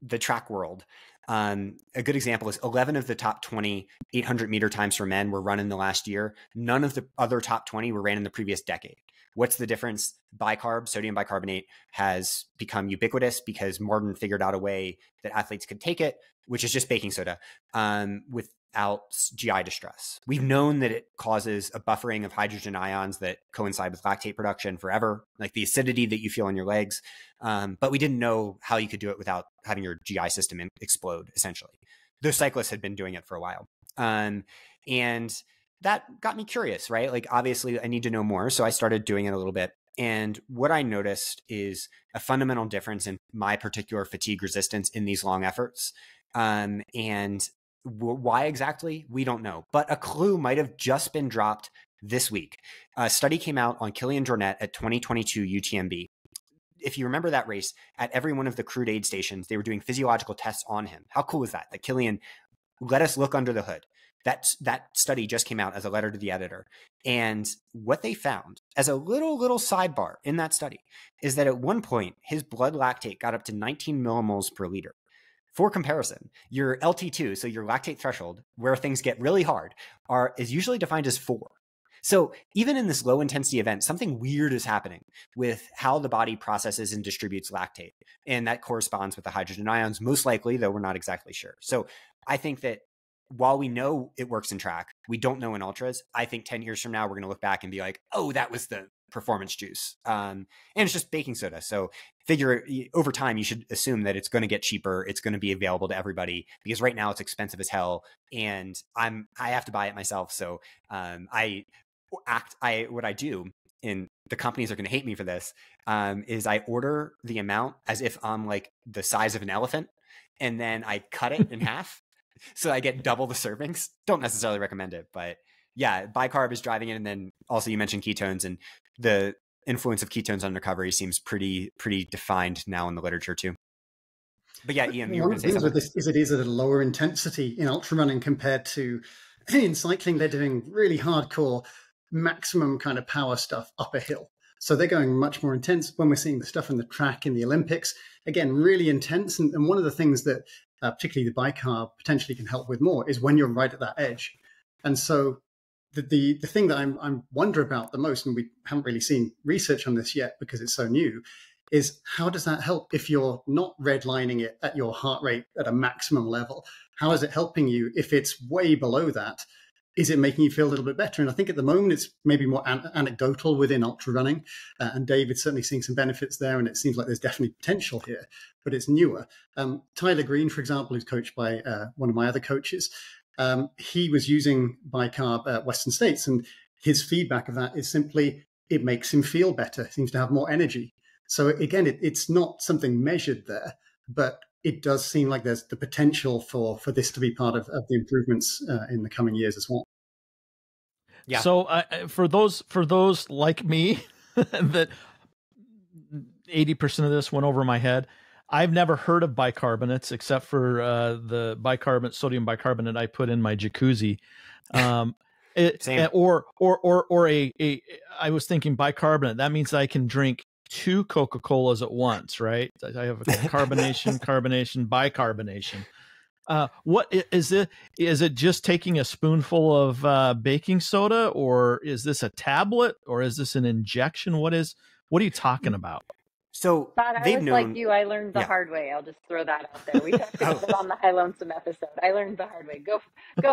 the track world, a good example is 11 of the top 20 800-meter times for men were run in the last year. None of the other top 20 were ran in the previous decade. What's the difference? Bicarb, sodium bicarbonate, has become ubiquitous because Martin figured out a way that athletes could take it, which is just baking soda, with out GI distress. We've known that it causes a buffering of hydrogen ions that coincide with lactate production forever, like the acidity that you feel in your legs. But we didn't know how you could do it without having your GI system explode, essentially. Those cyclists had been doing it for a while. And that got me curious, right? Like, obviously, I need to know more. So I started doing it a little bit. And what I noticed is a fundamental difference in my particular fatigue resistance in these long efforts. And why exactly? We don't know. But a clue might have just been dropped this week. A study came out on Kilian Jornet at 2022 UTMB. If you remember that race, at every one of the crude aid stations, they were doing physiological tests on him. How cool is that? That Kilian let us look under the hood. That study just came out as a letter to the editor. And what they found, as a little sidebar in that study, is that at one point, his blood lactate got up to 19 millimoles per liter. For comparison, your LT2, so your lactate threshold, where things get really hard, is usually defined as 4. So even in this low intensity event, something weird is happening with how the body processes and distributes lactate. And that corresponds with the hydrogen ions, most likely, though we're not exactly sure. So I think that while we know it works in track, we don't know in ultras. I think 10 years from now, we're going to look back and be like, oh, that was the performance juice. And it's just baking soda. So figure over time, you should assume that it's going to get cheaper. It's going to be available to everybody, because right now it's expensive as hell. And I have to buy it myself. So what I do, and the companies are going to hate me for this, is I order the amount as if I'm like the size of an elephant, and then I cut it in half. So I get double the servings. Don't necessarily recommend it, but yeah, bicarb is driving it. And then also you mentioned ketones, and the influence of ketones on recovery seems pretty defined now in the literature too. But yeah, Ian, you were going to say something.
With this is it is at a lower intensity in ultra running compared to in cycling. They're doing really hardcore, maximum kind of power stuff up a hill. So they're going much more intense. When we're seeing the stuff in the track in the Olympics, again, really intense. And one of the things that particularly the bicarb potentially can help with more is when you're right at that edge. And so the thing that I'm wonder about the most, and we haven't really seen research on this yet because it's so new, is how does that help if you're not redlining it at your heart rate at a maximum level? How is it helping you if it's way below that? Is it making you feel a little bit better? And I think at the moment it's maybe more anecdotal within ultra running. And David's certainly seeing some benefits there. And it seems like there's definitely potential here, but it's newer. Tyler Green, for example, who's coached by one of my other coaches, he was using bicarb at Western States. And his feedback of that is simply, it makes him feel better, seems to have more energy. So again, it's not something measured there, but it does seem like there's the potential for this to be part of the improvements in the coming years as well.
Yeah. So for those like me, that 80% of this went over my head. I've never heard of bicarbonates except for the sodium bicarbonate I put in my jacuzzi. I was thinking bicarbonate. That means I can drink 2 Coca-Colas at once, right? I have a carbonation, bicarbonation. What is it? Is it just taking a spoonful of baking soda, or is this a tablet, or is this an injection? What are you talking about?
So
like you, I learned the hard way. I'll just throw that out there. We talked about it on the High Lonesome episode. I learned the hard way. Go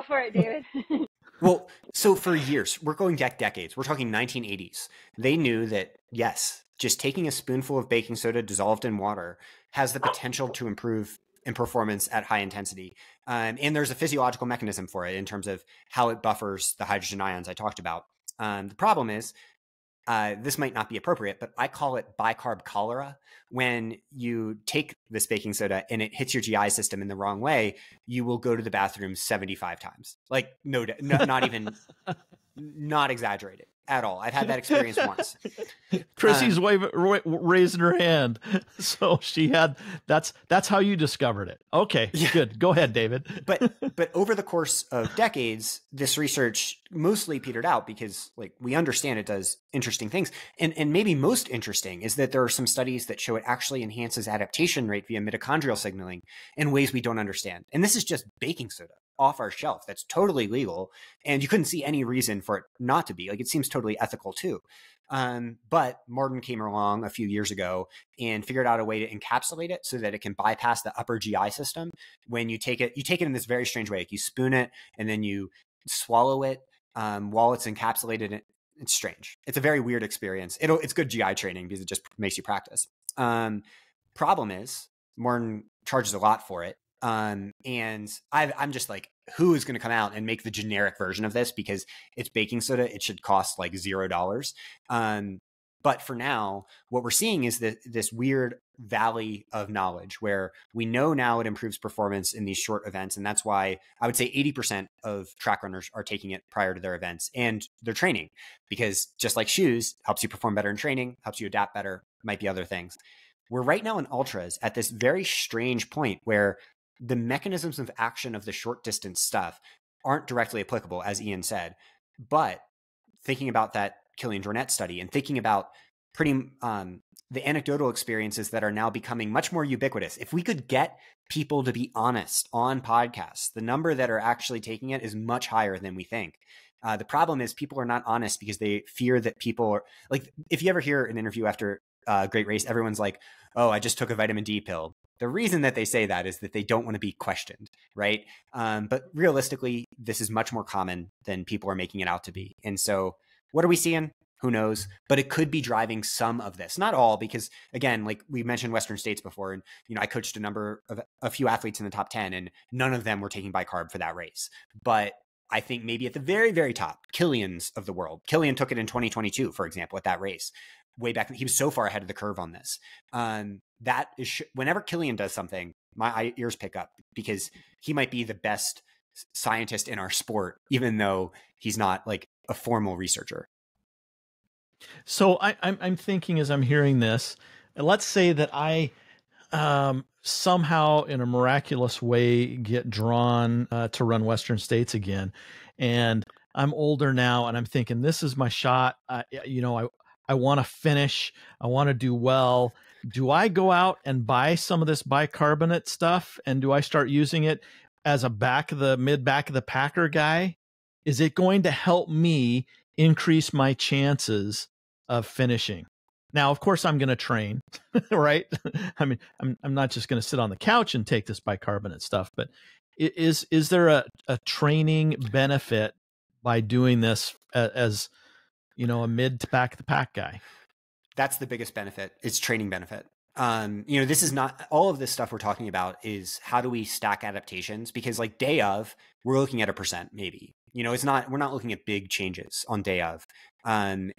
for it, David.
Well, so for years, we're going back decades. We're talking 1980s. They knew that, yes, just taking a spoonful of baking soda dissolved in water has the potential to improve in performance at high intensity. And there's a physiological mechanism for it in terms of how it buffers the hydrogen ions I talked about. The problem is, this might not be appropriate, but I call it bicarb cholera. When you take this baking soda and it hits your GI system in the wrong way, you will go to the bathroom 75 times. Like, not even, not exaggerated at all. I've had that experience once.
Chrissy's raising her hand. So she had, that's how you discovered it. Okay, yeah. Good. Go ahead, David.
But over the course of decades, this research mostly petered out because, like, we understand it does interesting things. And maybe most interesting is that there are some studies that show it actually enhances adaptation rate via mitochondrial signaling in ways we don't understand. And this is just baking soda. off our shelf that's totally legal, and you couldn't see any reason for it not to be. Like, it seems totally ethical too. But Martin came along a few years ago and figured out a way to encapsulate it so that it can bypass the upper GI system. When you take it in this very strange way. Like, you spoon it and then you swallow it while it's encapsulated. It's strange. It's a very weird experience. It's good GI training because it just makes you practice. Problem is, Martin charges a lot for it. And I'm just like, who is going to come out and make the generic version of this? Because it's baking soda. It should cost like $0. But for now, what we're seeing is this weird valley of knowledge where we know now it improves performance in these short events. And that's why I would say 80% of track runners are taking it prior to their events and their training, because just like shoes, helps you perform better in training, helps you adapt better, might be other things. We're right now in ultras at this very strange point where the mechanisms of action of the short distance stuff aren't directly applicable, as Ian said. But thinking about that Kilian Jornet study and thinking about the anecdotal experiences that are now becoming much more ubiquitous. If we could get people to be honest on podcasts, the number that are actually taking it is much higher than we think. The problem is people are not honest because they fear that people are like, if you ever hear an interview after a great race, everyone's like, oh, I just took a vitamin D pill. The reason that they say that is that they don't want to be questioned, right? But realistically, this is much more common than people are making it out to be. And so what are we seeing? Who knows? But it could be driving some of this, not all, because again, like we mentioned Western States before, and I coached a few athletes in the top 10, and none of them were taking bicarb for that race. But I think maybe at the very, very top, Kilian's of the world. Kilian took it in 2022, for example, at that race. Way back, he was so far ahead of the curve on this. That is, whenever Kilian does something, my ears pick up because he might be the best scientist in our sport, even though he's not like a formal researcher.
So I'm thinking as I'm hearing this, let's say that I somehow in a miraculous way get drawn to run Western States again. And I'm older now and I'm thinking, this is my shot. I want to finish. I want to do well. Do I go out and buy some of this bicarbonate stuff? And do I start using it as a back of the packer guy? Is it going to help me increase my chances of finishing? Now, of course, I'm going to train, right? I mean, I'm not just going to sit on the couch and take this bicarbonate stuff, but is there a training benefit by doing this as a mid to back of the pack guy?
That's the biggest benefit. It's training benefit. This is not all of this stuff we're talking about is how do we stack adaptations? Because like day of, we're looking at 1% maybe. We're not looking at big changes on day of. And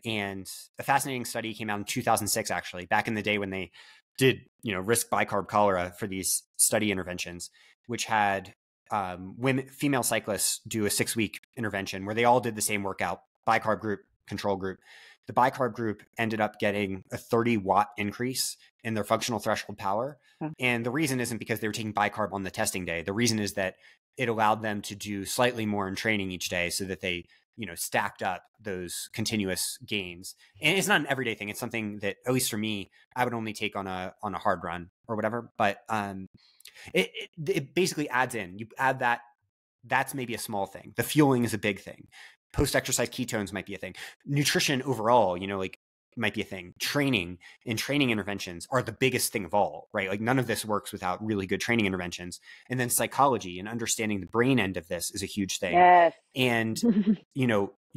a fascinating study came out in 2006, actually, back in the day when they did, risk bicarb cholera for these study interventions, which had female cyclists do a 6-week intervention where they all did the same workout, bicarb group, control group. The bicarb group ended up getting a 30-watt increase in their functional threshold power. And the reason isn't because they were taking bicarb on the testing day. The reason is that it allowed them to do slightly more in training each day so that they, stacked up those continuous gains. And it's not an everyday thing. It's something that, at least for me, I would only take on a hard run or whatever. But it basically adds in. You add that. That's maybe a small thing. The fueling is a big thing. Post-exercise ketones might be a thing. Nutrition overall, might be a thing. Training and training interventions are the biggest thing of all, right? Like none of this works without really good training interventions. And then psychology and understanding the brain end of this is a huge thing.
Yes.
And,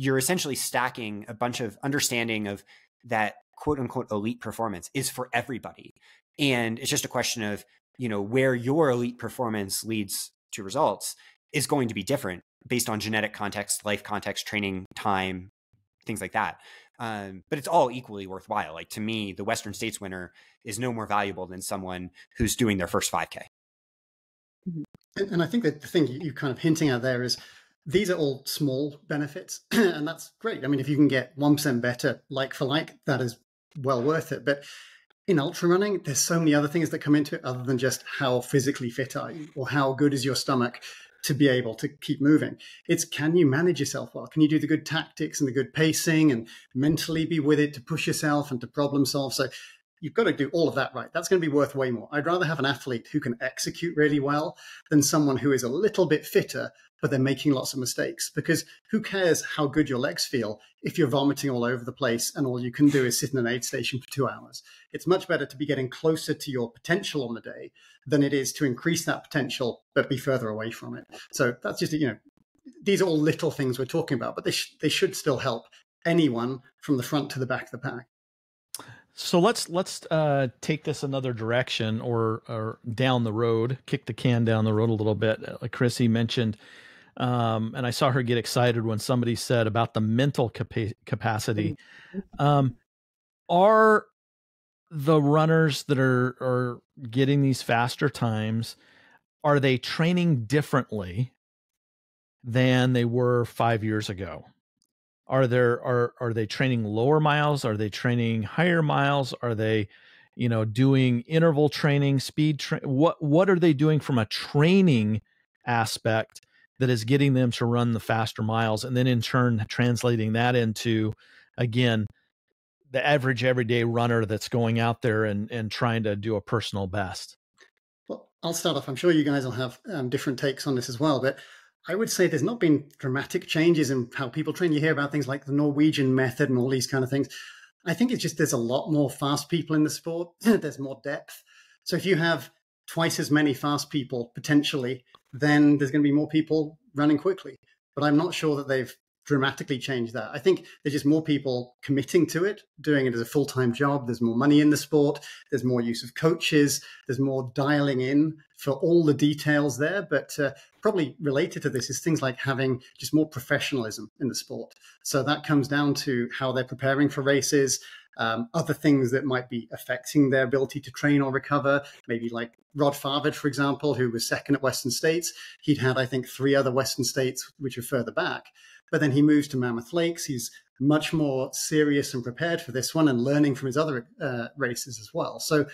you're essentially stacking a bunch of understanding of that quote unquote elite performance is for everybody. And it's just a question of, where your elite performance leads to results is going to be different based on genetic context, life context, training time, things like that. But it's all equally worthwhile. Like to me, the Western States winner is no more valuable than someone who's doing their first 5K.
And I think that the thing you're kind of hinting at there is these are all small benefits, and that's great. I mean, if you can get 1% better like for like, that is well worth it. But in ultra running, there's so many other things that come into it other than just how physically fit are you or how good is your stomach to be able to keep moving. It's can you manage yourself well? Can you do the good tactics and the good pacing and mentally be with it to push yourself and to problem solve? So you've got to do all of that right. That's going to be worth way more. I'd rather have an athlete who can execute really well than someone who is a little bit fitter but they're making lots of mistakes, because who cares how good your legs feel if you're vomiting all over the place and all you can do is sit in an aid station for 2 hours? It's much better to be getting closer to your potential on the day than it is to increase that potential but be further away from it. So that's just, these are all little things we're talking about, but they should still help anyone from the front to the back of the pack.
So let's take this another direction, or down the road, kick the can down the road a little bit. Like Chrissy mentioned, and I saw her get excited when somebody said about the mental capacity. Are the runners that are getting these faster times, are they training differently than they were 5 years ago? Are they training lower miles? Are they training higher miles? Are they, doing interval training, speed what are they doing from a training aspect that is getting them to run the faster miles, and then in turn translating that into, again, the average everyday runner that's going out there and trying to do a personal best?
Well, I'll start off. I'm sure you guys will have different takes on this as well, but I would say there's not been dramatic changes in how people train. You hear about things like the Norwegian method and all these kind of things. I think it's just there's a lot more fast people in the sport. There's more depth. So if you have twice as many fast people potentially, then there's going to be more people running quickly. But I'm not sure that they've dramatically changed that. I think there's just more people committing to it, doing it as a full-time job. There's more money in the sport. There's more use of coaches. There's more dialing in for all the details there. But probably related to this is things like having just more professionalism in the sport. So that comes down to how they're preparing for races, other things that might be affecting their ability to train or recover, maybe like Rod Farvard, for example, who was second at Western States. He'd had, I think, 3 other Western States, which are further back. But then he moves to Mammoth Lakes. He's much more serious and prepared for this one and learning from his other races as well. So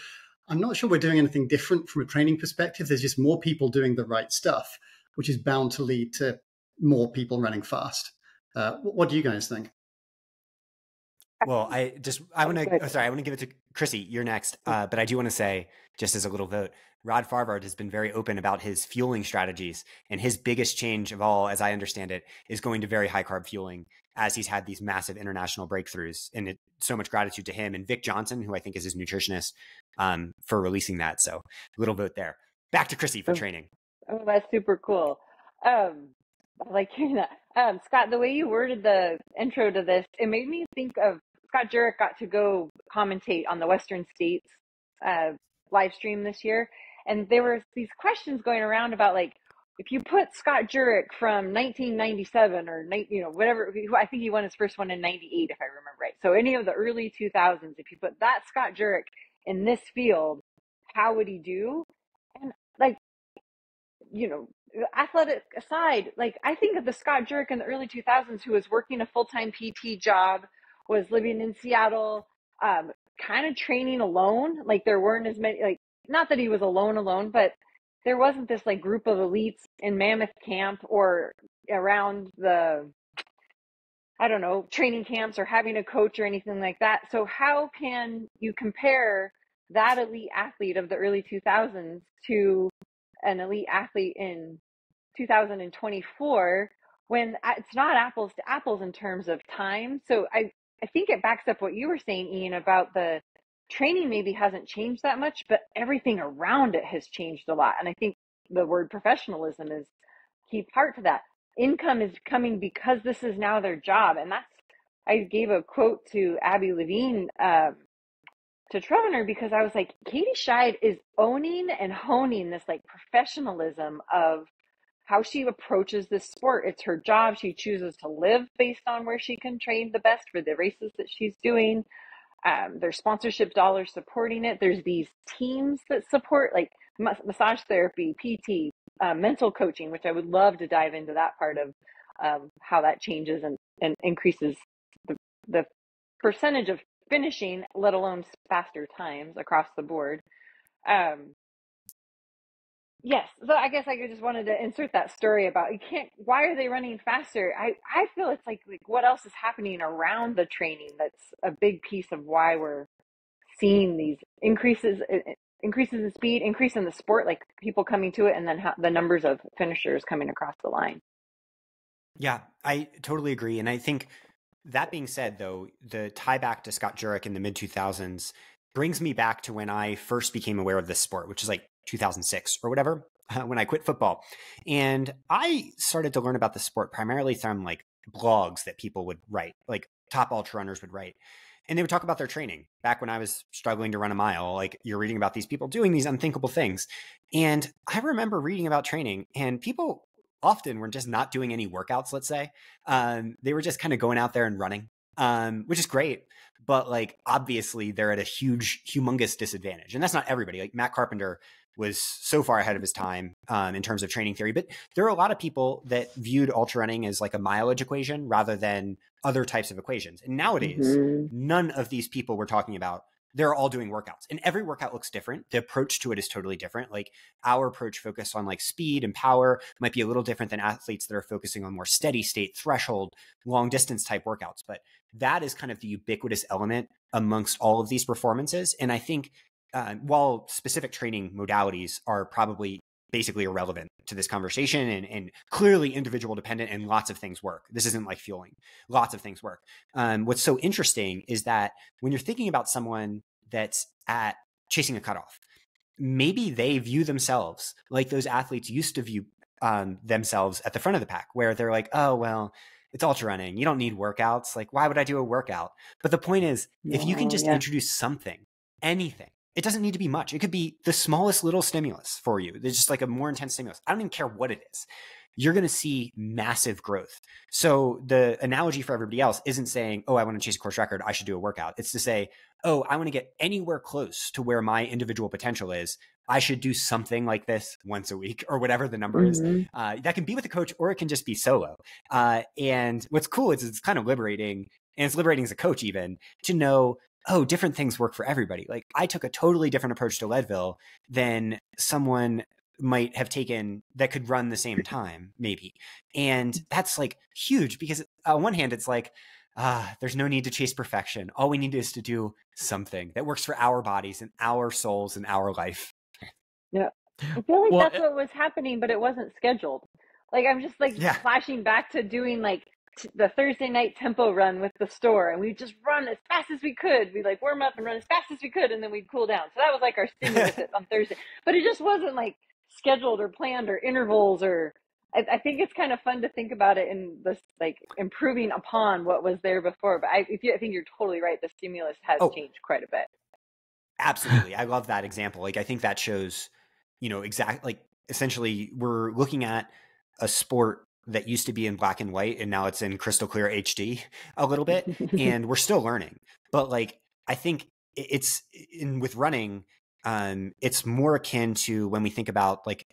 I'm not sure we're doing anything different from a training perspective. There's just more people doing the right stuff, which is bound to lead to more people running fast. What do you guys think?
Well, I want to give it to Chrissy. You're next. But I do want to say, just as a little vote, Rod Farvard has been very open about his fueling strategies, and his biggest change of all, as I understand it, is going to very high carb fueling, as he's had these massive international breakthroughs. And so much gratitude to him and Vic Johnson, who I think is his nutritionist, for releasing that. So little vote there. Back to Chrissy for training.
Oh, that's super cool. I like hearing that. Scott, the way you worded the intro to this, it made me think of Scott Jurek got to go commentate on the Western States live stream this year. And there were these questions going around about, like, if you put Scott Jurek from 1997 or, whatever, I think he won his first one in 98, if I remember right. So any of the early 2000s, if you put that Scott Jurek in this field, how would he do? And, like, athletic aside, like, I think of the Scott Jurek in the early 2000s who was working a full-time PT job, was living in Seattle, kind of training alone. Like, there weren't as many, like, not that he was alone, but there wasn't this, like, group of elites in Mammoth camp or around the, I don't know, training camps or having a coach or anything like that. So how can you compare that elite athlete of the early 2000s to an elite athlete in 2024 when it's not apples to apples in terms of time? So I think it backs up what you were saying, Ian, about the training maybe hasn't changed that much, but everything around it has changed a lot. And I think the word professionalism is key part to that. Income is coming because this is now their job. And I gave a quote to Abby Levine, to Trevor, because I was like, Katie Scheid is owning and honing this, like, professionalism of how she approaches this sport. It's her job. She chooses to live based on where she can train the best for the races that she's doing. There's sponsorship dollars supporting it. There's these teams that support, like, massage therapy, PT, mental coaching, which I would love to dive into that part of how that changes and increases the percentage of finishing, let alone faster times across the board. Yes, so I guess I just wanted to insert that story about why are they running faster? I feel it's like what else is happening around the training that's a big piece of why we're seeing these increases in speed, increase in the sport, like people coming to it, and then the numbers of finishers coming across the line.
Yeah, I totally agree. And I think that being said, though, the tie back to Scott Jurek in the mid 2000s brings me back to when I first became aware of this sport, which is like 2006 or whatever, when I quit football. And I started to learn about the sport primarily from like blogs that people would write, like top ultra runners would write. And they would talk about their training back when I was struggling to run a mile. Like you're reading about these people doing these unthinkable things. And I remember reading about training, and people often were just not doing any workouts, let's say. They were just kind of going out there and running, which is great. But like, obviously they're at a humongous disadvantage. And that's not everybody. Like Matt Carpenter was so far ahead of his time in terms of training theory. But there are a lot of people that viewed ultra running as like a mileage equation rather than other types of equations. And nowadays, none of these people we're talking about, they're all doing workouts, and every workout looks different. The approach to it is totally different. Like our approach focused on like speed and power might be a little different than athletes that are focusing on more steady state, threshold, long distance type workouts. But that is kind of the ubiquitous element amongst all of these performances. And I think while specific training modalities are probably basically irrelevant to this conversation and clearly individual dependent, and lots of things work. This isn't like fueling. Lots of things work. What's so interesting is that when you're thinking about someone that's at chasing a cutoff, maybe they view themselves like those athletes used to view themselves at the front of the pack, where they're like, oh, well, it's ultra running. You don't need workouts. Like, why would I do a workout? But the point is, if you can just introduce something, anything, it doesn't need to be much. It could be the smallest little stimulus for you. There's just like a more intense stimulus. I don't even care what it is. You're going to see massive growth. So the analogy for everybody else isn't saying, oh, I want to chase a course record, I should do a workout. It's to say, oh, I want to get anywhere close to where my individual potential is. I should do something like this once a week, or whatever the number is. That can be with a coach, or it can just be solo. And what's cool is it's kind of liberating, and it's liberating as a coach even, to know, oh, different things work for everybody. Like I took a totally different approach to Leadville than someone might have taken that could run the same time, maybe. And that's like huge, because on one hand, it's like, there's no need to chase perfection. All we need is to do something that works for our bodies and our souls and our life.
Yeah. I feel like that's what was happening, but it wasn't scheduled. Like I'm just like flashing back to doing like the Thursday night tempo run with the store, and we'd just run as fast as we could. We'd like warm up and run as fast as we could, and then we'd cool down. So that was like our stimulus on Thursday. But it just wasn't like scheduled or planned or intervals, or I think it's kind of fun to think about it in this like improving upon what was there before. But I think you're totally right. The stimulus has changed quite a bit.
Absolutely. I love that example. Like I think that shows, like essentially we're looking at a sport that used to be in black and white, and now it's in crystal clear HD a little bit. And we're still learning. But like, I think it's with running, it's more akin to when we think about like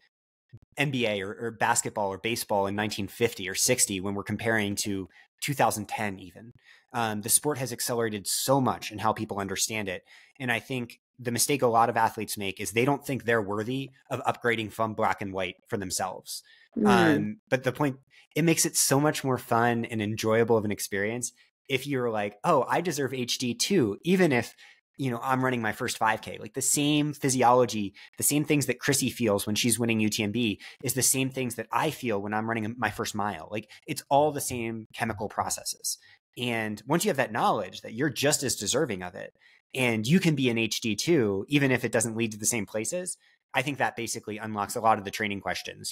NBA or basketball or baseball in 1950 or 60, when we're comparing to 2010 even. The sport has accelerated so much in how people understand it. And I think the mistake a lot of athletes make is they don't think they're worthy of upgrading from black and white for themselves. But the point, it makes it so much more fun and enjoyable of an experience if you're like, oh, I deserve HD too, even if, I'm running my first 5K. Like the same physiology, the same things that Chrissy feels when she's winning UTMB is the same things that I feel when I'm running my first mile. Like it's all the same chemical processes. And once you have that knowledge that you're just as deserving of it, and you can be an HD too, even if it doesn't lead to the same places, I think that basically unlocks a lot of the training questions,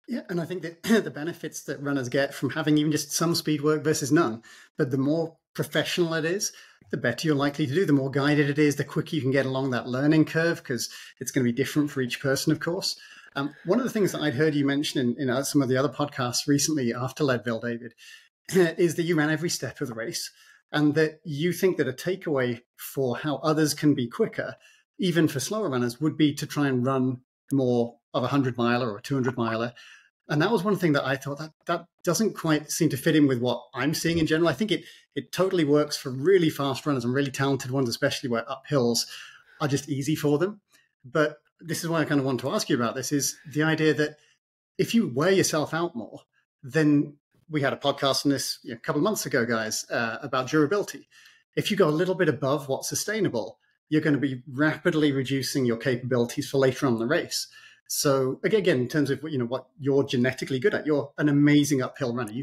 Yeah, and I think that the benefits that runners get from having even just some speed work versus none, but the more professional it is, the better you're likely to do, the more guided it is, the quicker you can get along that learning curve, because it's going to be different for each person, of course. One of the things that I'd heard you mention in some of the other podcasts recently after Leadville, David, is that you ran every step of the race, and that you think that a takeaway for how others can be quicker, even for slower runners, would be to try and run more of a 100-miler or a 200-miler. And that was one thing that I thought that doesn't quite seem to fit in with what I'm seeing in general. I think it totally works for really fast runners and really talented ones, especially where uphills are just easy for them. But this is why I kind of want to ask you about this, is the idea that if you wear yourself out more, then we had a podcast on this a couple of months ago, guys, about durability. If you go a little bit above what's sustainable, you're going to be rapidly reducing your capabilities for later on in the race. So again, in terms of what you're genetically good at, you're an amazing uphill runner.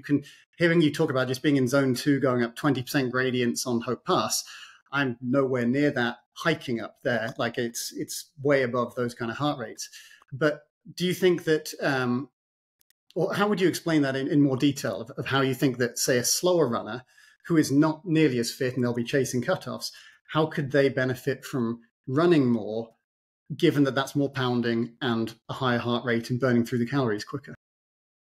Hearing you talk about just being in zone 2, going up 20% gradients on Hope Pass, I'm nowhere near that hiking up there. Like it's way above those kind of heart rates. But do you think that, or how would you explain that in more detail of how you think that, say, a slower runner who is not nearly as fit and they'll be chasing cutoffs, how could they benefit from running more, given that that's more pounding and a higher heart rate and burning through the calories quicker?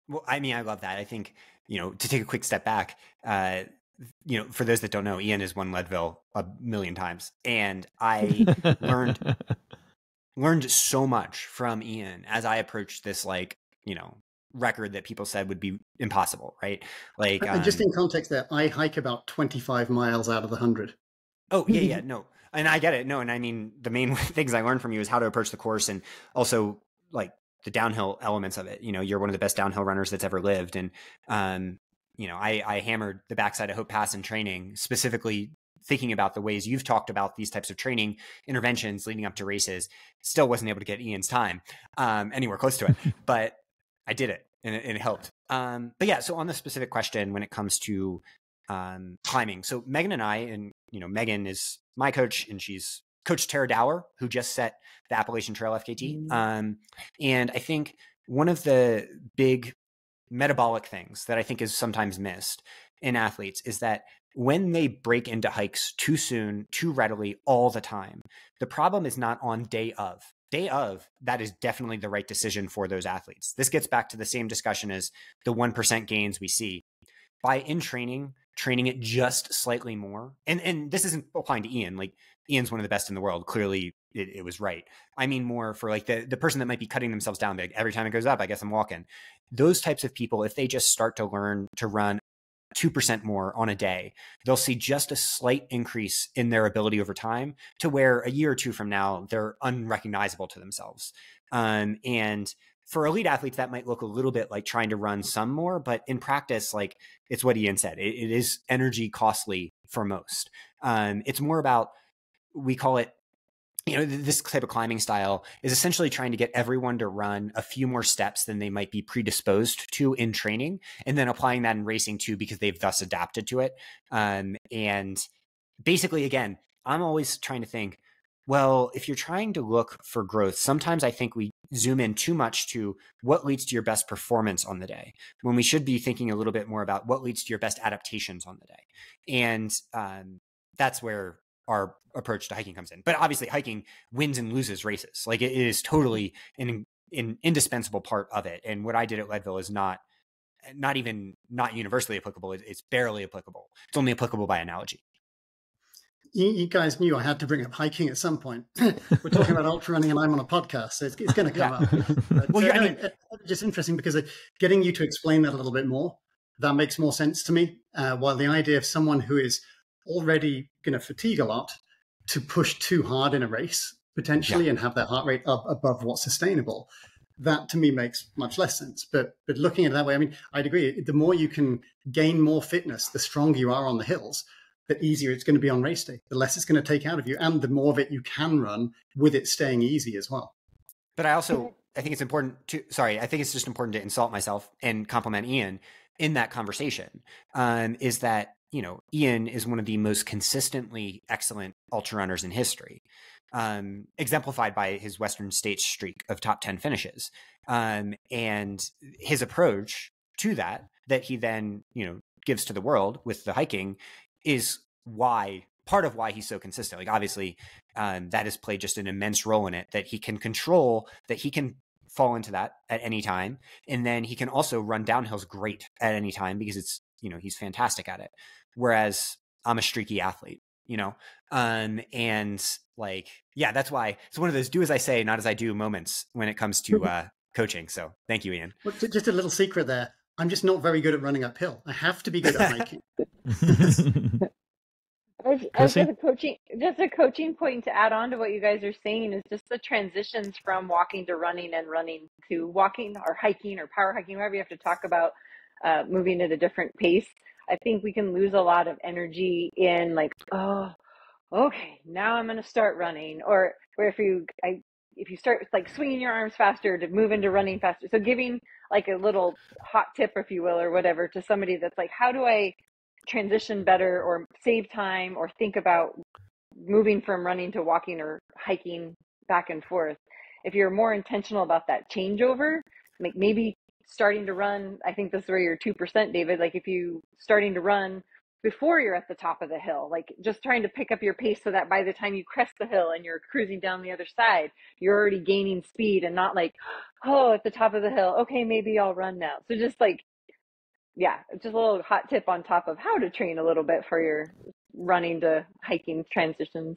Well, I mean, I love that. I think, to take a quick step back, for those that don't know, Ian has won Leadville a million times. And I learned so much from Ian as I approached this, record that people said would be impossible, right?
And just in context there, I hike about 25 miles out of the 100.
Oh, yeah, no. And I get it. No, and I mean, the main things I learned from you is how to approach the course, and also the downhill elements of it. You're one of the best downhill runners that's ever lived. And, I hammered the backside of Hope Pass in training, specifically thinking about the ways you've talked about these types of training interventions leading up to races. Still wasn't able to get Ian's time anywhere close to it, but I did it, and it helped. But yeah, so on the specific question, when it comes to climbing, so Megan and I, and Megan is my coach, and she's Coach Tara Dower, who just set the Appalachian Trail FKT. And I think one of the big metabolic things that I think is sometimes missed in athletes is that when they break into hikes too soon, too readily, all the time, the problem is not on day of. Day of, that is definitely the right decision for those athletes. This gets back to the same discussion as the 1% gains we see. By training it just slightly more, and this isn't applying to Ian. Ian's one of the best in the world. Clearly, it was right. I mean more for the person that might be cutting themselves down big. Every time it goes up, I guess I'm walking. Those types of people, if they just start to learn to run 2% more on a day, they'll see just a slight increase in their ability over time to where a year or two from now, they're unrecognizable to themselves. And for elite athletes, that might look a little bit like trying to run some more, but in practice, it's what Ian said. It is energy costly for most. It's more about, we call it, this type of climbing style is essentially trying to get everyone to run a few more steps than they might be predisposed to in training, and then applying that in racing too, because they've thus adapted to it. And basically, again, I'm always trying to think, well, if you're trying to look for growth, sometimes I think we zoom in too much to what leads to your best performance on the day, when we should be thinking a little bit more about what leads to your best adaptations on the day. And that's where our approach to hiking comes in. But obviously, hiking wins and loses races. It is totally an indispensable part of it. And what I did at Leadville is not universally applicable. It's barely applicable. It's only applicable by analogy.
You guys knew I had to bring up hiking at some point. We're talking about ultra running, and I'm on a podcast, so it's going to come up. But,
well, I mean,
just interesting because getting you to explain that a little bit more, that makes more sense to me. While the idea of someone who is already going to fatigue a lot to push too hard in a race potentially and have their heart rate up above what's sustainable, that to me makes much less sense. But looking at it that way, I mean, I'd agree. The more you can gain more fitness, the stronger you are on the hills, the easier it's going to be on race day, the less it's going to take out of you, and the more of it you can run with it staying easy as well.
But I think it's important I think it's just important to insult myself and compliment Ian in that conversation, is that, Ian is one of the most consistently excellent ultra runners in history, exemplified by his Western States streak of top 10 finishes. And his approach to that he then, gives to the world with the hiking is part of why he's so consistent. Obviously, that has played just an immense role in it, that he can control, that he can fall into that at any time. And then he can also run downhills great at any time, because it's, he's fantastic at it. Whereas I'm a streaky athlete, and that's why it's one of those do as I say, not as I do moments when it comes to coaching. So thank you, Ian.
Well, just a little secret there. I'm just not very good at running uphill. I have to be good at hiking.
As a coaching point to add on to what you guys are saying is just the transitions from walking to running, and running to walking or hiking or power hiking, wherever you have to talk about moving at a different pace. I think we can lose a lot of energy in okay, now I'm going to start running. Or if if you start like swinging your arms faster to move into running faster. So giving like a little hot tip, if you will, or whatever, to somebody that's like, how do I transition better or save time or think about moving from running to walking or hiking back and forth? If you're more intentional about that changeover, like maybe starting to run, I think this is where you're 2%, David, like if you starting to run before you're at the top of the hill, like just trying to pick up your pace so that by the time you crest the hill and you're cruising down the other side, you're already gaining speed and not like, oh, at the top of the hill, okay, maybe I'll run now. So just like, yeah, just a little hot tip on top of how to train a little bit for your running to hiking transitions.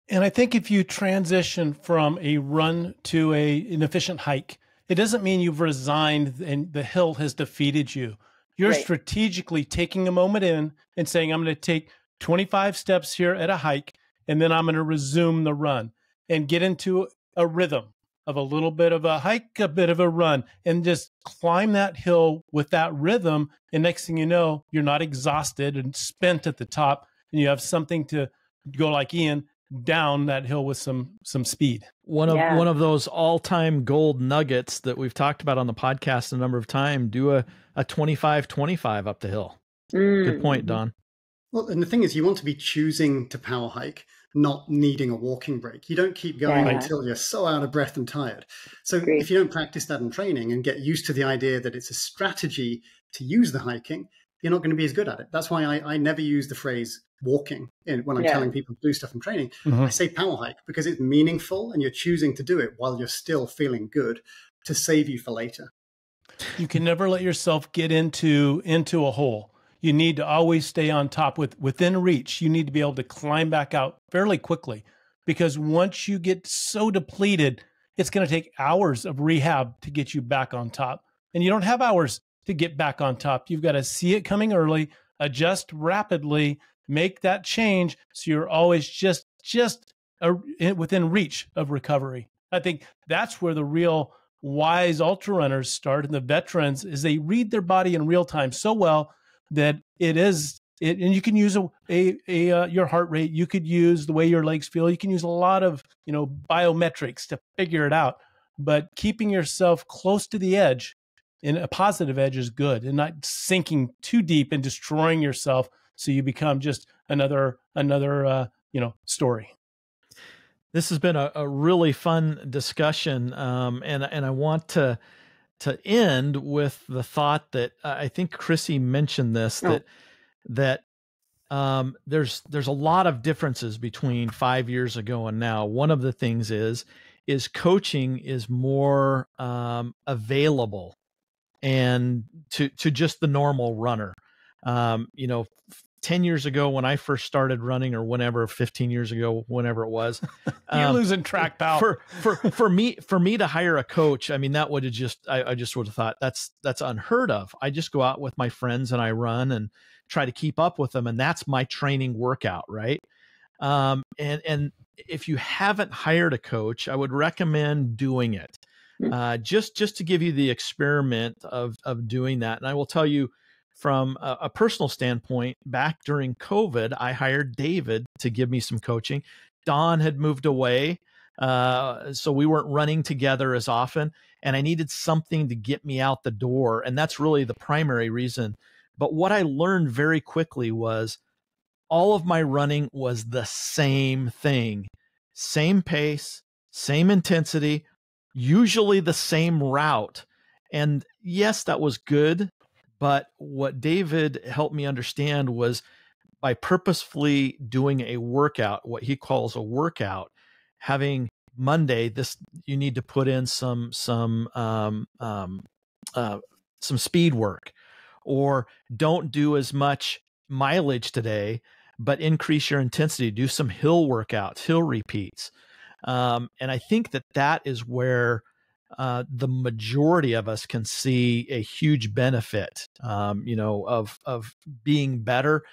And I think if you transition from a run to an efficient hike, it doesn't mean you've resigned and the hill has defeated you. You're
Right.
strategically taking a moment in and saying, I'm going to take 25 steps here at a hike, and then I'm going to resume the run and get into a rhythm of a little bit of a hike, a bit of a run, and just climb that hill with that rhythm. And next thing you know, you're not exhausted and spent at the top, and you have something to go like Ian down that hill with some speed.
One of those all-time gold nuggets that we've talked about on the podcast a number of times, do a 25-25 up the hill. Good point, Don.
Well, and the thing is, you want to be choosing to power hike, not needing a walking break. You don't keep going until you're so out of breath and tired. So if you don't practice that in training and get used to the idea that it's a strategy to use the hiking, you're not going to be as good at it. That's why I never use the phrase walking when I'm telling people to do stuff in training. I say power hike because it's meaningful and you're choosing to do it while you're still feeling good to save you for later.
You can never let yourself get into a hole. You need to always stay on top within reach. You need to be able to climb back out fairly quickly, because once you get so depleted, it's going to take hours of rehab to get you back on top. And you don't have hours to get back on top. You've got to see it coming early, adjust rapidly, make that change so you're always just within reach of recovery. I think that's where the real wise ultra runners start, and the veterans, is they read their body in real time so well that and you can use your heart rate, you could use the way your legs feel, you can use a lot of biometrics to figure it out. But keeping yourself close to the edge, in a positive edge, is good, and not sinking too deep and destroying yourself so you become just another story.
This has been a really fun discussion, and I want to end with the thought that I think Chrissy mentioned this, that there's a lot of differences between 5 years ago and now. One of the things is coaching is more available and to just the normal runner. 10 years ago when I first started running, or whenever, 15 years ago, whenever it was,
you're losing track, pal.
For me to hire a coach, I mean, that would have I just would have thought that's unheard of. I just go out with my friends and I run and try to keep up with them. And that's my training workout. Right. And if you haven't hired a coach, I would recommend doing it. Just to give you the experiment of doing that. And I will tell you, from a personal standpoint, back during COVID, I hired David to give me some coaching. Don had moved away, so we weren't running together as often, and I needed something to get me out the door, and that's really the primary reason. But what I learned very quickly was all of my running was the same thing, same pace, same intensity, usually the same route. And yes, that was good. But what David helped me understand was, by purposefully doing a workout, what he calls a workout, having Monday, you need to put in some speed work, or don't do as much mileage today, but increase your intensity, do some hill workouts, hill repeats. And I think that is where the majority of us can see a huge benefit, of being better,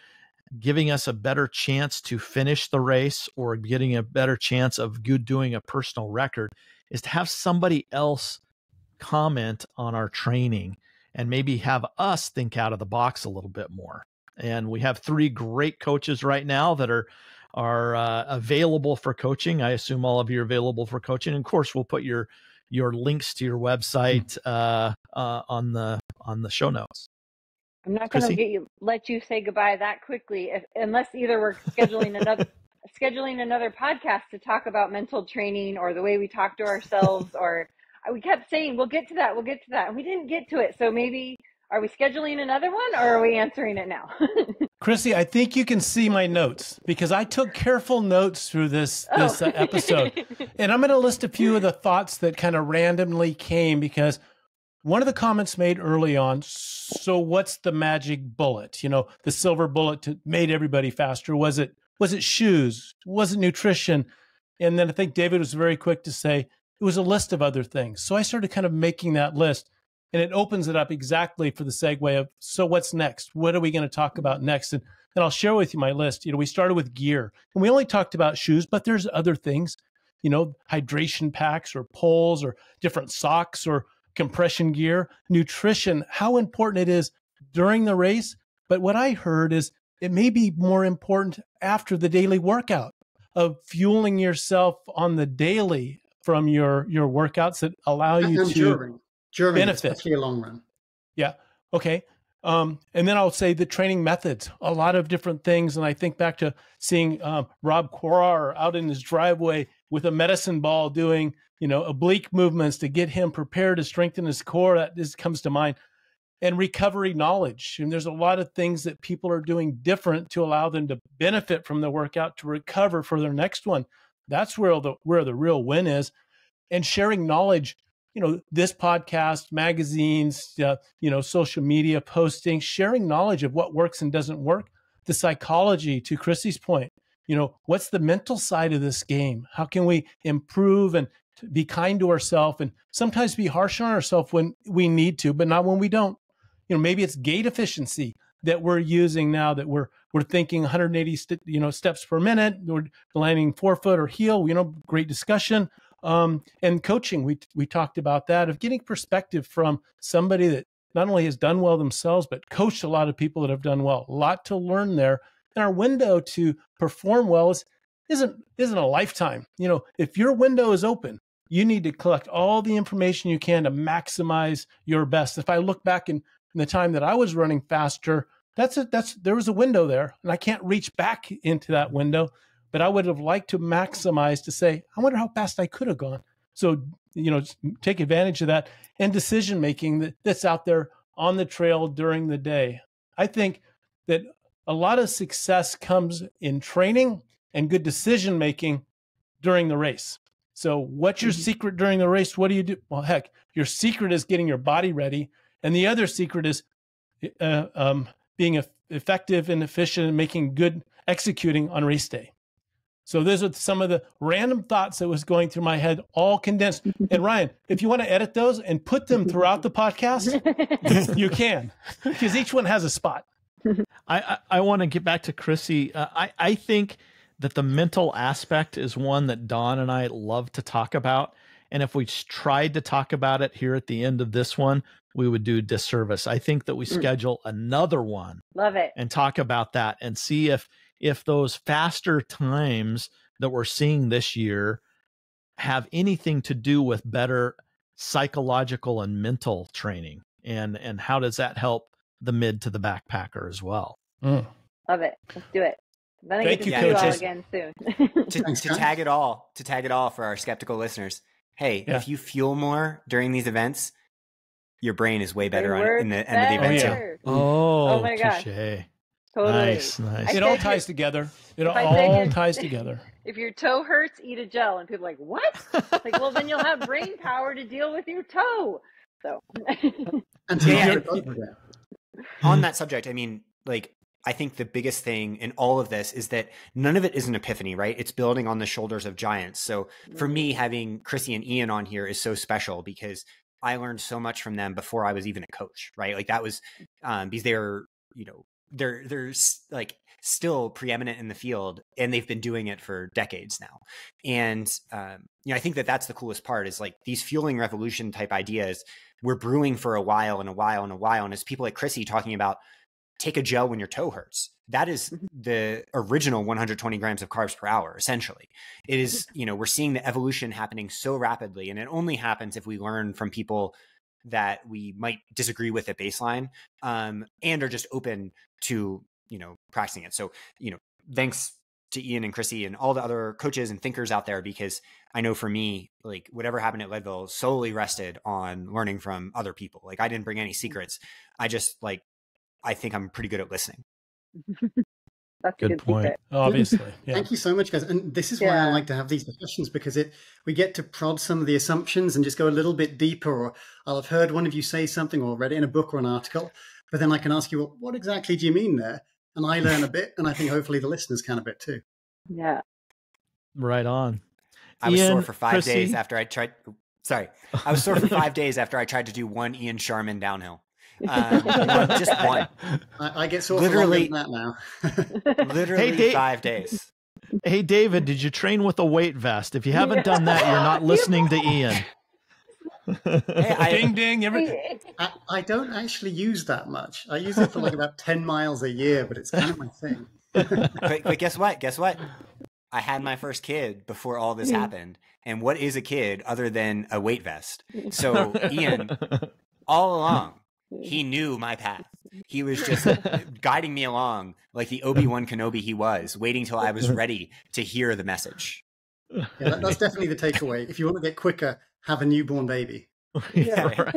giving us a better chance to finish the race, or getting a better chance of doing a personal record, is to have somebody else comment on our training and maybe have us think out of the box a little bit more. And we have 3 great coaches right now that are are available for coaching. I assume all of you are available for coaching. And of course, we'll put your links to your website on the show notes.
I'm not going to let you say goodbye that quickly, unless either we're scheduling another podcast to talk about mental training or the way we talk to ourselves, or we kept saying we'll get to that, and we didn't get to it. So maybe, are we scheduling another one, or are we answering it now?
Chrissy, I think you can see my notes because I took careful notes through this episode, and I'm going to list a few of the thoughts that kind of randomly came because one of the comments made early on, so what's the magic bullet? You know, the silver bullet made everybody faster. Was it shoes? Was it nutrition? And then I think David was very quick to say it was a list of other things. So I started kind of making that list, and it opens it up exactly for the segue of, so what's next? What are we going to talk about next? And I'll share with you my list. You know, we started with gear, and we only talked about shoes, but there's other things, you know, hydration packs or poles or different socks or compression gear, nutrition, how important it is during the race. But what I heard is it may be more important after the daily workout, of fueling yourself on the daily from your workouts that allow you to
during
benefit.
Especially a long run.
Yeah. Okay. And then I'll say the training methods, a lot of different things. And I think back to seeing Rob Quarar out in his driveway with a medicine ball doing, you know, oblique movements to get him prepared to strengthen his core. That just comes to mind. And recovery knowledge. And there's a lot of things that people are doing different to allow them to benefit from the workout, to recover for their next one. That's where the real win is. And sharing knowledge, you know, this podcast, magazines, you know, social media posting, sharing knowledge of what works and doesn't work. The psychology, to Chrissy's point, you know, what's the mental side of this game? How can we improve and be kind to ourselves, and sometimes be harsh on ourselves when we need to, but not when we don't. You know, maybe it's gait efficiency that we're using now, that we're thinking 180 steps per minute. We're landing forefoot or heel. You know, great discussion. And coaching, we talked about that, of getting perspective from somebody that not only has done well themselves, but coached a lot of people that have done well. A lot to learn there. And our window to perform well isn't a lifetime. You know, if your window is open, you need to collect all the information you can to maximize your best. If I look back in the time that I was running faster, there was a window there, and I can't reach back into that window, but I would have liked to maximize, to say, I wonder how fast I could have gone. So, you know, take advantage of that, and decision making that's out there on the trail during the day. I think that a lot of success comes in training and good decision making during the race. So what's your secret during the race? What do you do? Well, heck, your secret is getting your body ready. And the other secret is being effective and efficient and executing on race day. So those are some of the random thoughts that was going through my head, all condensed. And Ryan, if you want to edit those and put them throughout the podcast, you can, because each one has a spot.
I want to get back to Chrissy. I think that the mental aspect is one that Dawn and I love to talk about. And if we tried to talk about it here at the end of this one, we would do disservice. I think that we schedule another one.
Love it.
And talk about that and see if those faster times that we're seeing this year have anything to do with better psychological and mental training. And how does that help the mid to the backpacker as well?
Love it. Let's do it. Then I
Thank
get to
you,
see you all
coaches.
again soon.
to tag it all for our skeptical listeners. Hey, if you fuel more during these events, your brain is way better in the end of the event too.
Oh
my gosh.
Touché.
Totally.
Nice.
It all ties together. It all ties together.
If your toe hurts, eat a gel. And people are like, what? Like, well, then you'll have brain power to deal with your toe. So.
On that subject, I mean, like, I think the biggest thing in all of this is that none of it is an epiphany, right? It's building on the shoulders of giants. So for me, having Chrissy and Ian on here is so special because I learned so much from them before I was even a coach, right? Like that was because they're, you know, they're like still preeminent in the field, and they've been doing it for decades now. And, you know, I think that that's the coolest part is like these fueling revolution type ideas we're brewing for a while. And as people like Chrissy talking about, take a gel when your toe hurts. That is the original 120 grams of carbs per hour, essentially. It is, we're seeing the evolution happening so rapidly, and it only happens if we learn from people that we might disagree with at baseline, and are just open to, practicing it. So, thanks to Ian and Chrissy and all the other coaches and thinkers out there, because I know for me, like whatever happened at Leadville solely rested on learning from other people. Like I didn't bring any secrets. I just I think I'm pretty good at listening.
That's a good
point.
secret.
Obviously. Yeah.
Thank you so much, guys. And this is why I like to have these discussions, because we get to prod some of the assumptions and just go a little bit deeper. Or I'll have heard one of you say something or read it in a book or an article, but then I can ask you, well, what exactly do you mean there? And I learn a bit, and I think hopefully the listeners can a bit too.
Yeah.
Right on.
I was
Ian,
sore for 5
Chrissy?
days after I tried. Sorry, I was sore for 5 days after I tried to do one Ian Sharman downhill. Just one.
I get sore
Literally-
for longer than that now.
Literally
Dave-
5 days.
Hey, David, did you train with a weight vest? If you haven't done that, you're not listening to Ian.
Hey,
Ding, ding.
I don't actually use that much. I use it for about 10 miles a year, but it's kind of my thing.
but guess what? Guess what? I had my first kid before all this happened. And what is a kid other than a weight vest? So Ian, all along, he knew my path. He was just guiding me along like the Obi-Wan Kenobi he was, waiting till I was ready to hear the message.
Yeah, that's definitely the takeaway. If you want to get quicker, have a newborn baby.
Yeah.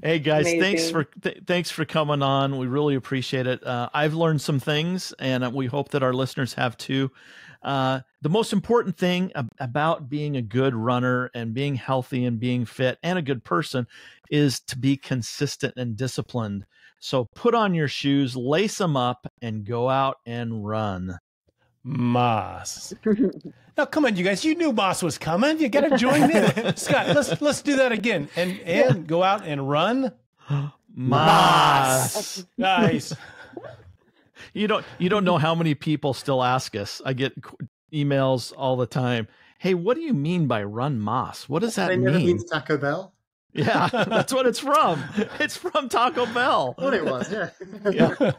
Hey guys,
Amazing.
thanks for coming on. We really appreciate it. I've learned some things, and we hope that our listeners have too. The most important thing about being a good runner and being healthy and being fit and a good person is to be consistent and disciplined. So put on your shoes, lace them up, and go out and run.
Moss. Now, come on, you guys. You knew Moss was coming. You got to join in. Scott, let's do that again. And go out and run.
Moss.
Nice.
You don't know how many people still ask us. I get emails all the time. Hey, what do you mean by run Moss? What does that
They never
mean?
means Taco Bell.
Yeah, that's what it's from. It's from Taco Bell.
What it was, yeah.
Yeah.